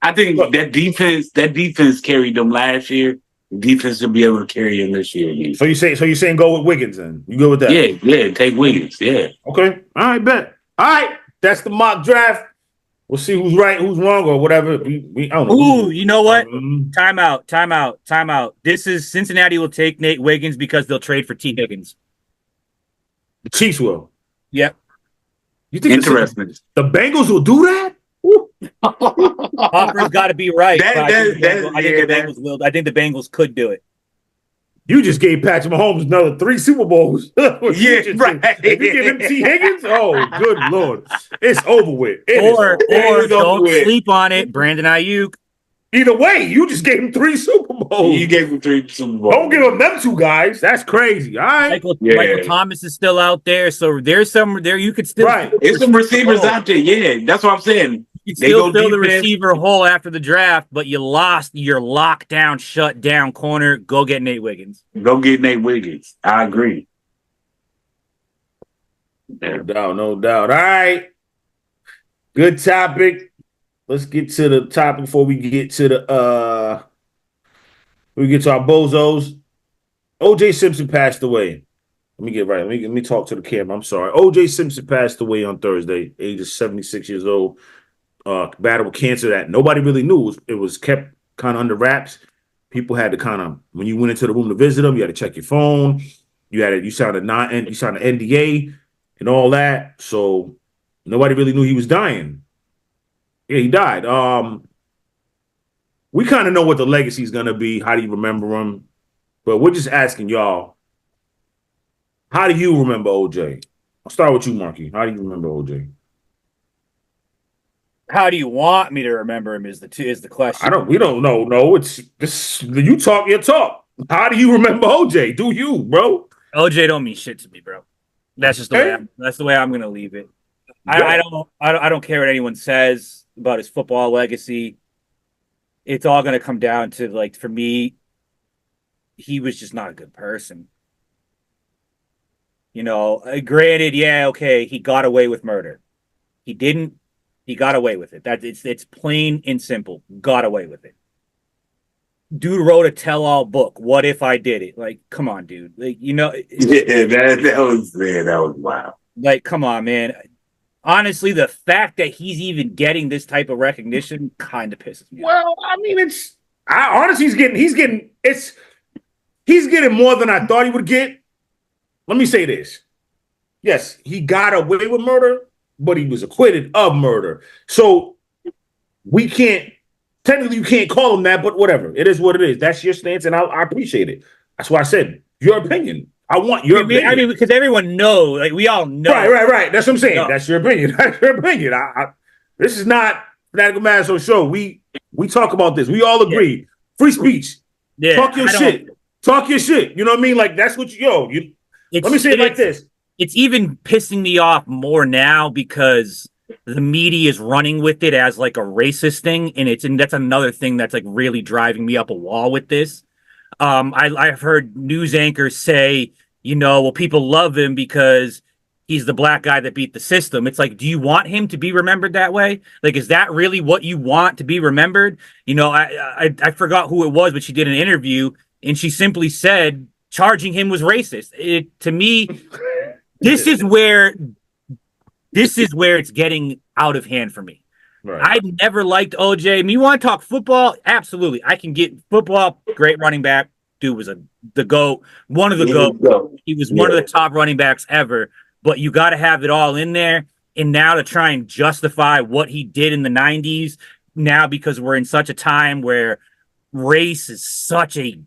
I think that defense carried them last year. Defense will be able to carry him this year again. So you saying go with Wiggins then? You go with that? Yeah, take Wiggins. Yeah. Okay. All right, bet. All right. That's the mock draft. We'll see who's right, who's wrong, or whatever. I don't know. Ooh, you know what? Time out. This is Cincinnati will take Nate Wiggins because they'll trade for T. Higgins. The Chiefs will. Yep. You think interesting? The Bengals will do that? Hopper's got to be right. I think the Bengals could do it. You just gave Patrick Mahomes another 3 Super Bowls. Yeah, right. If you give him T. Higgins, oh, good Lord. It's over with. Or don't sleep on it, Brandon Ayuk. Either way, you just gave him 3 Super Bowls. You gave him 3 Super Bowls. Don't give him them 2 guys. That's crazy. All right. Michael Thomas is still out there, so there's some there. You could still There's some receivers out there. Yeah, that's what I'm saying. You can still fill the receiver hole after the draft, but you lost your lockdown, shut down corner. Go get Nate Wiggins. I agree. No doubt. All right. Good topic. Let's get to the topic before we get to our bozos. O.J. Simpson passed away. Let me get right. Let me talk to the camera. I'm sorry. O.J. Simpson passed away on Thursday, age of 76 years old. Battled with cancer that nobody really knew. It was kept kind of under wraps. People had to kind of, when you went into the room to visit him, you had to check your phone. You signed an NDA and all that. So nobody really knew he was dying. Yeah, he died. We kind of know what the legacy is gonna be. How do you remember him? But we're just asking y'all, how do you remember OJ? I'll start with you, Marky. How do you remember OJ? How do you want me to remember him is the question. We don't know. No, it's this. You talk your talk. How do you remember OJ? Do you, bro? OJ don't mean shit to me, bro. That's just the way I'm gonna leave it. Yeah. I don't care what anyone says about his football legacy. It's all gonna come down to, like, for me, he was just not a good person. You know, granted, he got away with murder. He didn't. He got away with it. It's plain and simple. Got away with it. Dude wrote a tell-all book. What if I did it? Like, come on, dude. Like, you know. That was wild. Like, come on, man. Honestly, the fact that he's even getting this type of recognition kind of pisses me off. Well, I mean, he's getting more than I thought he would get. Let me say this. Yes, he got away with murder, but he was acquitted of murder. So you can't call him that, but whatever. It is what it is. That's your stance, and I appreciate it. That's why I said your opinion. I want your opinion. I mean, because everyone knows, like, we all know. Right. That's what I'm saying. No. That's your opinion. That's your opinion. This is not Fanatical Massholes show. We talk about this. We all agree. Yeah. Free speech. Yeah. Talk your shit. Talk your shit. You know what I mean? Like, that's what let me say it like this. It's even pissing me off more now because the media is running with it as like a racist thing, and that's another thing that's like really driving me up a wall with this. I've heard news anchors say, well, people love him because he's the black guy that beat the system. It's like, do you want him to be remembered that way? Like, is that really what you want to be remembered? I forgot who it was, but she did an interview and she simply said charging him was racist. To me, this is where it's getting out of hand for me. Right. I never liked OJ. I mean, you want to talk football? Absolutely. I can get football. Great running back. Dude was the GOAT. One of the GOAT. He was one of the top running backs ever. but you got to have it all in there. And now to try and justify what he did in the 90s, now because we're in such a time where race is such a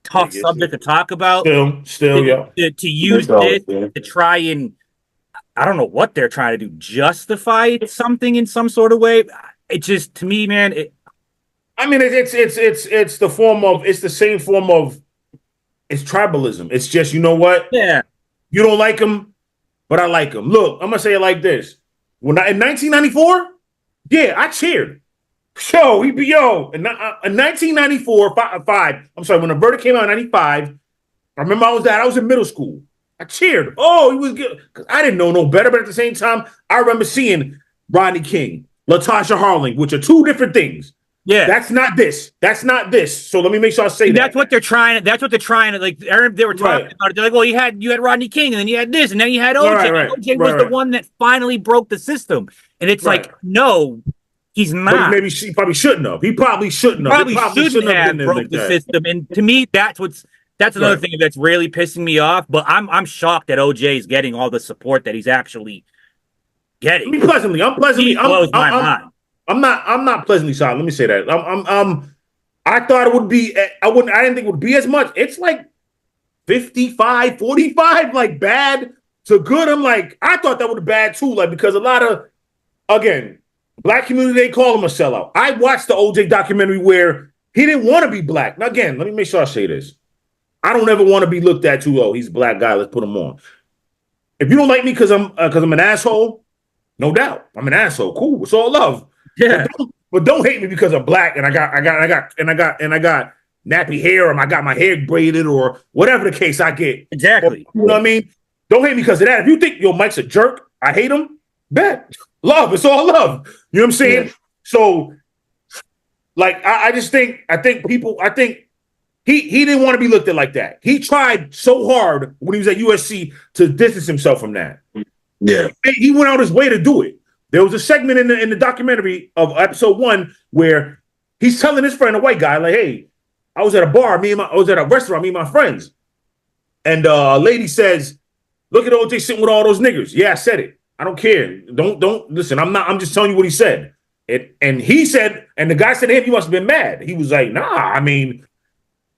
tough subject to talk about. Still, yeah. To use this to try and, I don't know what they're trying to do, justify something in some sort of way. It just, to me, man, it's the form of, it's the same form of, it's tribalism. It's just, you know what? Yeah. You don't like him, but I like him. Look, I'm gonna say it like this: in 1994, yeah, I cheered. In 1994, I'm sorry, when the verdict came out in 95, I remember I was in middle school. I cheered. Oh, he was good. Because I didn't know no better, but at the same time, I remember seeing Rodney King, LaTasha Harling, which are two different things. Yeah. That's not this. So let me make sure I say that. That's what they're trying to, like, they were talking about it. They're like, well, you had Rodney King, and then you had this, and then you had OJ. Right. OJ was the one that finally broke the system. And it's like, no, he's not. But he probably shouldn't have. He probably shouldn't have. Probably shouldn't have broke the system. And to me, that's another thing that's really pissing me off. But I'm shocked that OJ is getting all the support that he's actually getting. I'm pleasantly. Blows my mind. I'm not pleasantly shocked. Let me say that. I thought it would be. I didn't think it would be as much. It's like 55, 45, like bad to good. I'm like, I thought that would be bad too. Like, because a lot of, again, black community, they call him a sellout. I watched the OJ documentary where he didn't want to be black. Now, again, let me make sure I say this. I don't ever want to be looked at too. Oh, he's a black guy. Let's put him on. If you don't like me because I'm an asshole, no doubt, I'm an asshole. Cool, it's all love. Yeah, but don't hate me because I'm black and I got nappy hair, or I got my hair braided, or whatever the case I get. Exactly. You know what I mean? Don't hate me because of that. If you think Mike's a jerk, I hate him. Bet. Love. It's all love. You know what I'm saying? Yeah. So, like, I think he didn't want to be looked at like that. He tried so hard when he was at USC to distance himself from that. Yeah. He went out his way to do it. There was a segment in the documentary of episode 1 where he's telling his friend, a white guy, like, hey, I was at a bar, I was at a restaurant, me and my friends. And a lady says, look at OJ sitting with all those niggers. Yeah, I said it. I don't care. Don't listen. I'm just telling you what he said. And he said, and the guy said to him, you must have been mad. He was like, nah, I mean,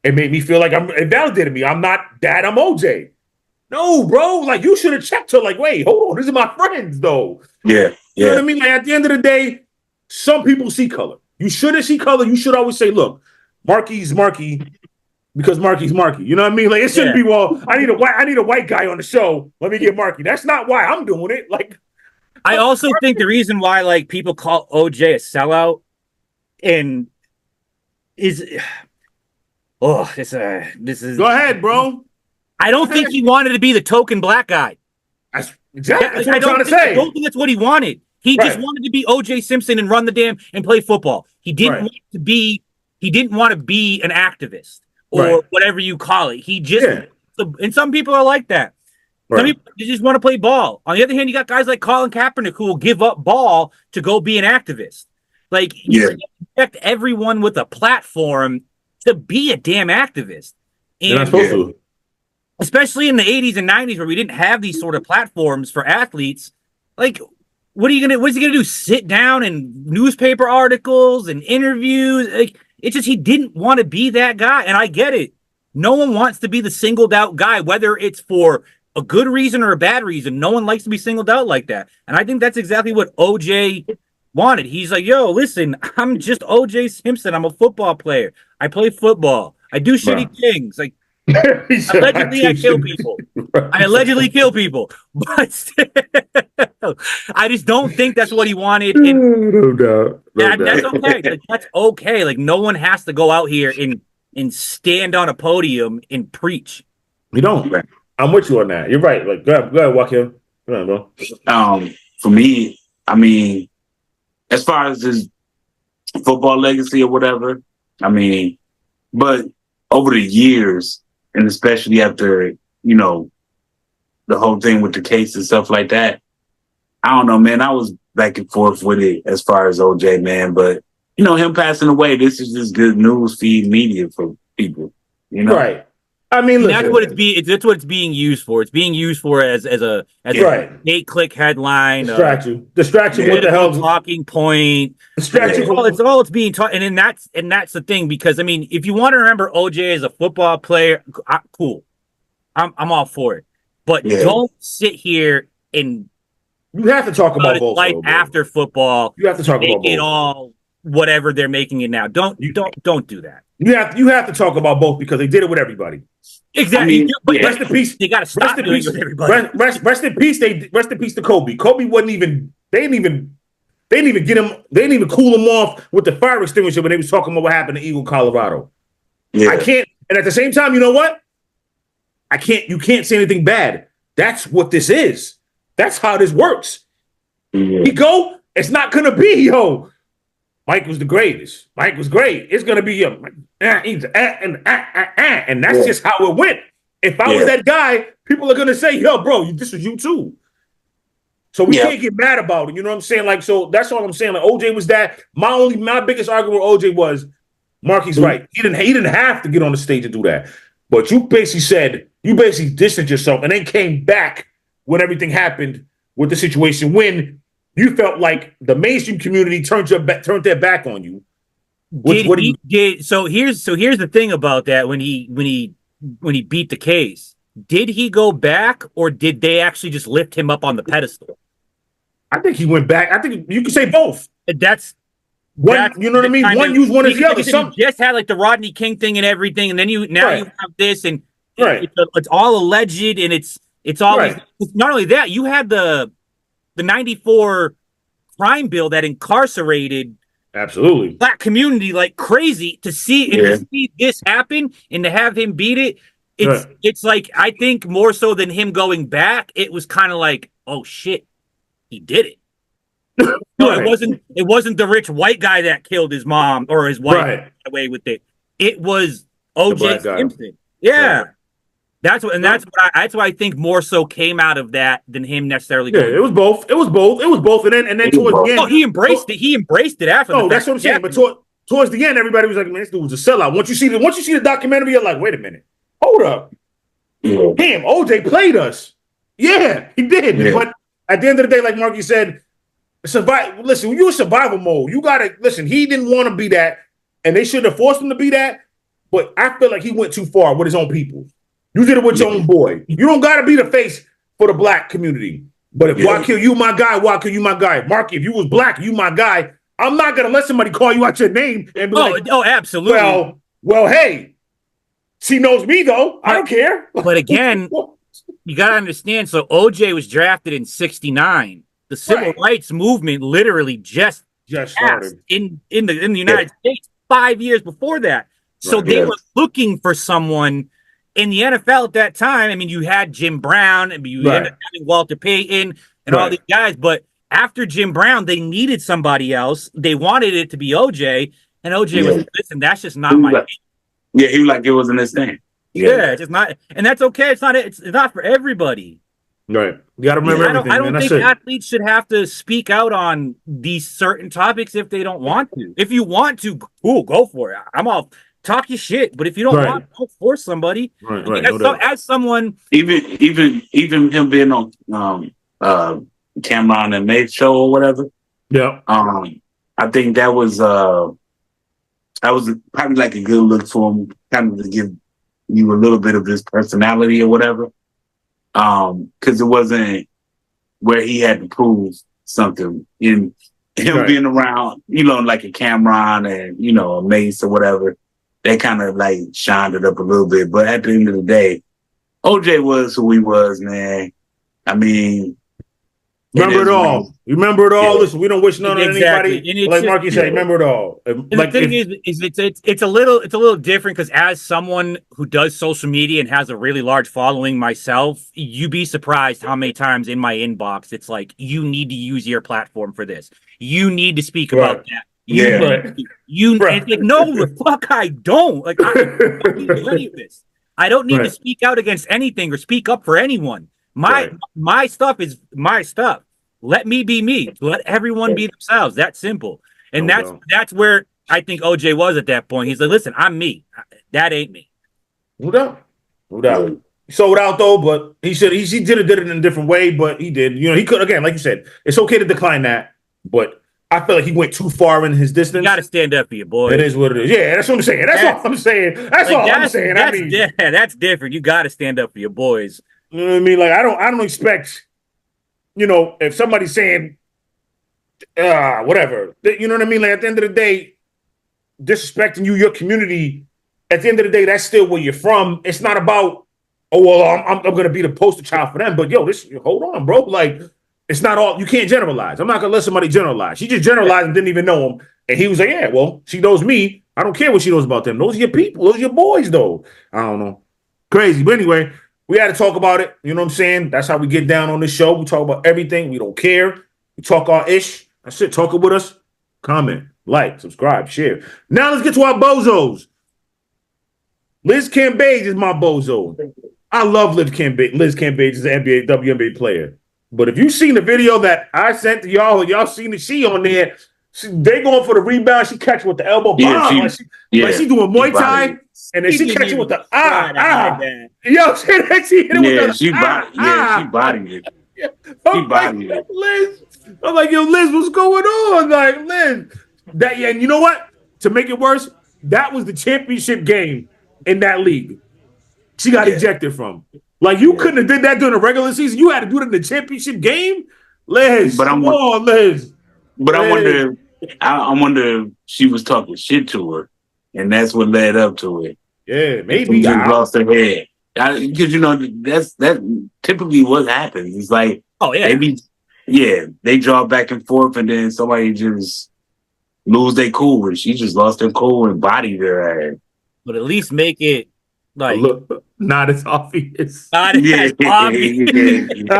it made me feel like it validated me. I'm not dad, I'm OJ. No, bro. Like, you should have checked her. Like, wait, hold on. These are my friends, though. Yeah. You know what I mean? Like, at the end of the day, some people see color. You shouldn't see color. You should always say, look, Marky's Marky because Marky's Marky. You know what I mean? Like, it shouldn't be, well, I need a white guy on the show. Let me get Marky. That's not why I'm doing it. Like, I also think the reason why, like, people call OJ a sellout and is this is go ahead, bro. I don't think he wanted to be the token black guy. That's exactly what I'm trying to say. I don't think that's what he wanted. He just wanted to be OJ Simpson and run the damn and play football. He didn't want to be. He didn't want to be an activist or whatever you call it. He just and some people are like that. Some people just want to play ball. On the other hand, you got guys like Colin Kaepernick who will give up ball to go be an activist. Like, you expect everyone with a platform to be a damn activist. And you're not supposed to. Especially in the 80s and 90s where we didn't have these sort of platforms for athletes. Like, what's he gonna do? Sit down and newspaper articles and interviews? Like, it's just he didn't want to be that guy. And I get it. No one wants to be the singled out guy, whether it's for a good reason or a bad reason. No one likes to be singled out like that. And I think that's exactly what OJ wanted. He's like, yo, listen, I'm just OJ Simpson. I'm a football player. I play football. I do shitty things. Like, allegedly, I kill people. I allegedly kill people. But still, I just don't think that's what he wanted. And no doubt. That's okay. Like, that's okay. Like, no one has to go out here and stand on a podium and preach. You don't. I'm with you on that. You're right. Like, go ahead, Wakil. Go ahead, bro. For me, I mean, as far as his football legacy or whatever, I mean, but over the years, and especially after, you know, the whole thing with the case and stuff like that, I don't know, man. I was back and forth with it as far as OJ, man. But, you know, him passing away, this is just good news feed media for people, you know? Right. I mean, And listen, that's what it's being used for. It's being used for as a right. 8-click headline, distract you. What the hell? Talking point. Distract you from It's all it's being taught, and then that's the thing, because I mean, if you want to remember OJ as a football player, cool, I'm all for it, but don't sit here and you have to talk about both. Life after football. You have to talk make about both. It all whatever they're making it now. Don't do that. You have to talk about both because they did it with everybody. Exactly. I mean, but rest in peace. They got to stop doing it with everybody. Rest in peace. Rest in peace to Kobe. Kobe wasn't even. They didn't even get him. They didn't even cool him off with the fire extinguisher when they was talking about what happened in Eagle, Colorado. Yeah. I can't. And at the same time, you know what? I can't. You can't say anything bad. That's what this is. That's how this works. Yeah. You go. It's not gonna be Mike was the greatest. Mike was great. It's gonna be and that's just how it went. If I was that guy, people are gonna say, "Yo, bro, this was you too." So we can't get mad about it. You know what I'm saying? Like, so that's all I'm saying. Like, OJ was that. My biggest argument with OJ was, Marky's right. He didn't have to get on the stage and do that. But you basically distanced yourself and then came back when everything happened with the situation when you felt like the mainstream community turned their back on you. So here's the thing about that. When he beat the case, did he go back, or did they actually just lift him up on the pedestal? I think he went back. I think you could say both. That's one. You know what I mean? One use one as the other. You just had like the Rodney King thing and everything, and then you have this, and right. It's all alleged, and it's always not only that. You had the 94 crime bill that incarcerated absolutely black community like crazy. To see this happen and to have him beat it, it's like, I think more so than him going back, it was kind of like, oh shit, he did it. No, it wasn't the rich white guy that killed his mom or his wife got away with it. It was OJ Simpson. Yeah. Right. That's what I think more so came out of that than him necessarily. It was both. And then towards the end, he embraced it. He embraced it after. No, that's what I'm saying. But towards the end, everybody was like, "Man, this dude was a sellout." Once you see the documentary, you're like, "Wait a minute, hold up, damn, OJ played us." Yeah, he did. Yeah. But at the end of the day, like Marky said, listen, when you're in survival mode, you gotta listen. He didn't want to be that, and they shouldn't have forced him to be that. But I feel like he went too far with his own people. You did it with your own boy. You don't got to be the face for the black community. But if Wakil, you my guy. Wakil, you my guy. Marky, if you was black, you my guy. I'm not going to let somebody call you out your name and be absolutely. Well, hey, she knows me, though. I don't care. But again, you got to understand. So OJ was drafted in 1969. The civil rights movement literally just started in the United States 5 years before that. So they were looking for someone in the NFL at that time. I mean, you had Jim Brown, and you ended up having Walter Payton and all these guys. But after Jim Brown, they needed somebody else. They wanted it to be OJ, and OJ was, listen, that's just not my thing. Yeah, he was like, it wasn't his thing. Yeah, it's just not, and that's okay. It's not for everybody. Right. You got to remember everything. I don't think athletes should have to speak out on these certain topics if they don't want to. If you want to, cool, go for it. I'm all. Talk your shit, but if you don't want, don't force somebody. Right. As someone, even him being on Cameron and May's show or whatever. Yeah. I think that was probably like a good look for him, kind of to give you a little bit of his personality or whatever. Because it wasn't where he had to prove something in him being around, like a Cameron and a Mace or whatever. They kind of like shined it up a little bit. But at the end of the day, OJ was who he was, man. I mean, remember it all. You remember it all. Listen, we don't wish none on anybody. Like Marky said, remember it all. And the thing is it's a little different, because as someone who does social media and has a really large following myself, you'd be surprised how many times in my inbox it's like, you need to use your platform for this. You need to speak about that. It's like, no, the fuck I don't. Like, I don't need to do any of this. I don't need to speak out against anything or speak up for anyone. My stuff is my stuff. Let me be me. Let everyone be themselves. That's simple. And that's where I think OJ was at that point. He's like, listen, I'm me. That ain't me. No No doubt. He sold out though, but he did it in a different way, but he did. You know, he could again, like you said, it's okay to decline that, but I feel like he went too far in his distance. You got to stand up for your boys. It is what it is. Yeah, that's what I'm saying. That's all I'm saying. That's all I'm saying. That's different. You got to stand up for your boys. You know what I mean? Like I don't expect, you know, if somebody's saying whatever, you know what I mean? Like at the end of the day, disrespecting your community, at the end of the day, that's still where you're from. It's not about, oh, well, I'm going to be the poster child for them. But yo, hold on, bro. Like, it's not all, you can't generalize. I'm not going to let somebody generalize. She just generalized and didn't even know him. And he was like, yeah, well, she knows me. I don't care what she knows about them. Those are your people. Those are your boys, though. I don't know. Crazy. But anyway, we had to talk about it. You know what I'm saying? That's how we get down on this show. We talk about everything. We don't care. We talk our ish. That's it. Talk it with us. Comment, like, subscribe, share. Now let's get to our bozos. Liz Cambage is my bozo. I love Liz Cambage. Liz Cambage is an WNBA player. But if you've seen the video that I sent to y'all seen it, she on there. They going for the rebound. She catch with the elbow. Like she doing Muay Thai. And then she catch it with the Yo, she hit it with the she bodied it. She bodied it. Liz. I'm like, yo, Liz, what's going on? Like, Liz. And you know what? To make it worse, that was the championship game in that league. She got ejected from. Like, you couldn't have did that during the regular season. You had to do it in the championship game? Liz, come on, Liz. But Liz. I wonder if she was talking shit to her, and that's what led up to it. Yeah, maybe. She just lost her head. Because, you know, that's typically what happens. It's like, they draw back and forth, and then somebody just lose their cool, and she just lost her cool and bodied her ass. But at least make it like not as obvious. Not as obvious. Because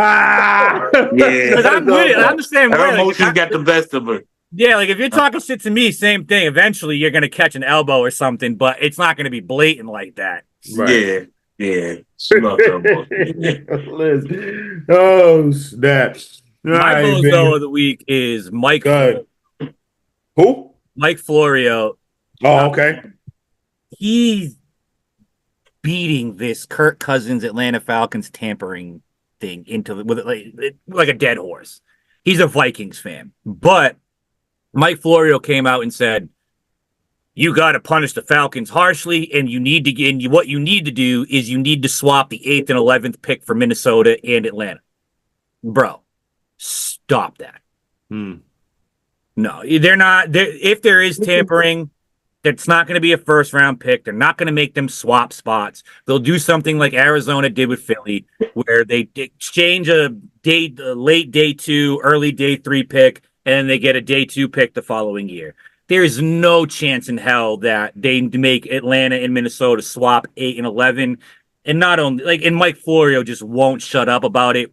I'm with it. I understand her emotions got the best of her. Yeah, like if you're talking shit to me, same thing. Eventually, you're gonna catch an elbow or something, but it's not gonna be blatant like that. Right. Yeah. She lost her Liz. Oh, snap! My bozo of the week is Mike. Who? Mike Florio. Oh, okay. He's beating this Kirk Cousins Atlanta Falcons tampering thing with like a dead horse. He's a Vikings fan, but Mike Florio came out and said, you got to punish the Falcons harshly, and what you need to do is you need to swap the 8th and 11th pick for Minnesota and Atlanta. Bro, stop that. No, they're not. If there is tampering, it's not going to be a first-round pick. They're not going to make them swap spots. They'll do something like Arizona did with Philly, where they exchange a late day 2, early day 3 pick, and they get a day 2 pick the following year. There is no chance in hell that they make Atlanta and Minnesota swap 8 and 11. And not only and Mike Florio just won't shut up about it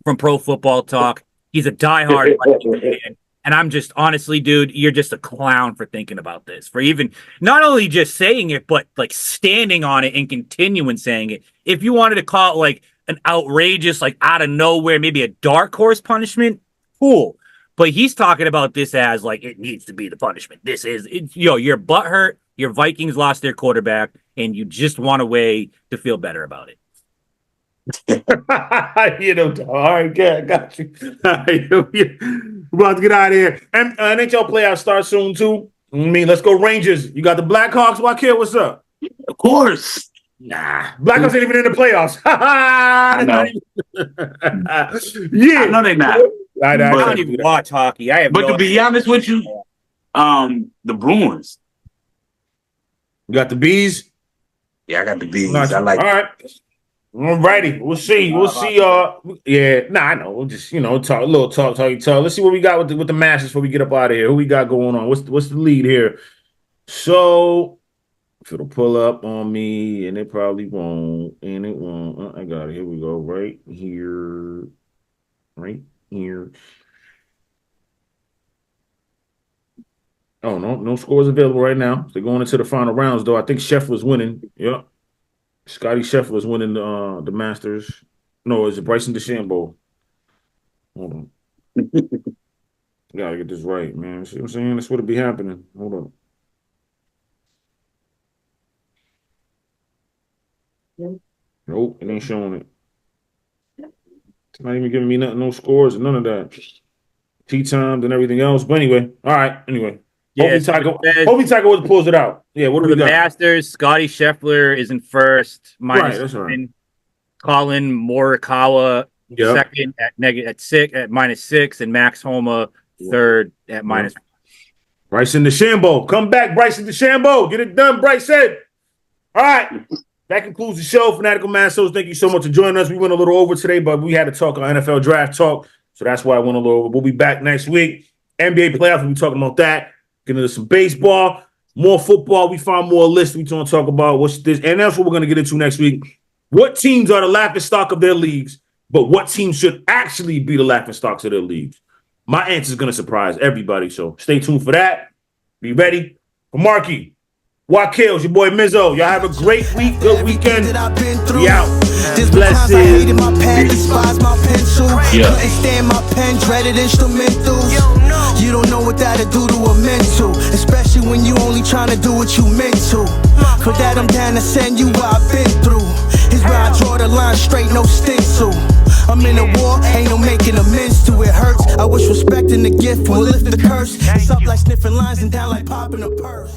from Pro Football Talk. He's a diehard Vikings fan. And I'm just honestly, dude, you're just a clown for thinking about this, for even not only just saying it, but like standing on it and continuing saying it. If you wanted to call it like an outrageous, like out of nowhere, maybe a dark horse punishment, cool. But he's talking about this as like it needs to be the punishment. This is, your butt hurt. Your Vikings lost their quarterback, and you just want a way to feel better about it. All right, good, I got you. We're about to get out of here. And NHL playoffs start soon too. Let's go Rangers. You got the Blackhawks. Wakil, what's up? Of course. Nah, Blackhawks ain't even in the playoffs. I know. Yeah, I know they're not. I don't even watch hockey. But to be honest with you, the Bruins. You got the Bees? Yeah, I got the Bees. I like. All right. All righty. We'll see. I know. We'll just, talk a little talk. Let's see what we got with the Masters before we get up out of here. Who we got going on? What's the lead here? So if it'll pull up on me, and it probably won't, and it won't. I got it. Here we go. Right here. Oh, no scores available right now. They're going into the final rounds, though. I think Scheffler's winning. Yep. Scotty Scheffler's winning the Masters. No, is it Bryson DeChambeau? Hold on. Gotta get this right, man. See what I'm saying? That's what'll be happening. Hold on. Nope, it ain't showing it. It's not even giving me nothing, no scores, and none of that. Tea times and everything else. But anyway, all right. Anyway, Yeah, hopefully Tiger Woods pulls it out. Yeah, what do for we the got? Masters, Scotty Scheffler is in first, Right, that's right. -9. Colin Morikawa Yep. second at -6, and Max Homa third at -. Bryson DeChambeau. Come back, Bryson DeChambeau. Get it done, Bryson. All right. That concludes the show. Fanatical Massholes, thank you so much for joining us. We went a little over today, but we had to talk on NFL draft talk. So that's why I went a little over. We'll be back next week. NBA playoffs, we'll be talking about that. Get into some baseball, more football. We found more lists we going to talk about. What's this? And that's what we're going to get into next week. What teams are the laughing stock of their leagues, but what teams should actually be the laughing stocks of their leagues? My answer is going to surprise everybody. So stay tuned for that. Be ready for Marky. Wakil, it's your boy Mizzo. Y'all have a great week, good weekend. We out. There's been times I hated my pad, Peace. despised my pencil. Yeah. Couldn't stand my pen, dreaded instrumentals. You don't know what that'll do to a mental, especially when you only trying to do what you meant to. For that I'm down to send you what I've been through. Here's where I draw the line straight, no stencil. I'm in a war, ain't no making amends to it. Hurts. I wish respecting the gift will lift the curse. It's up like sniffing lines and down like popping a purse.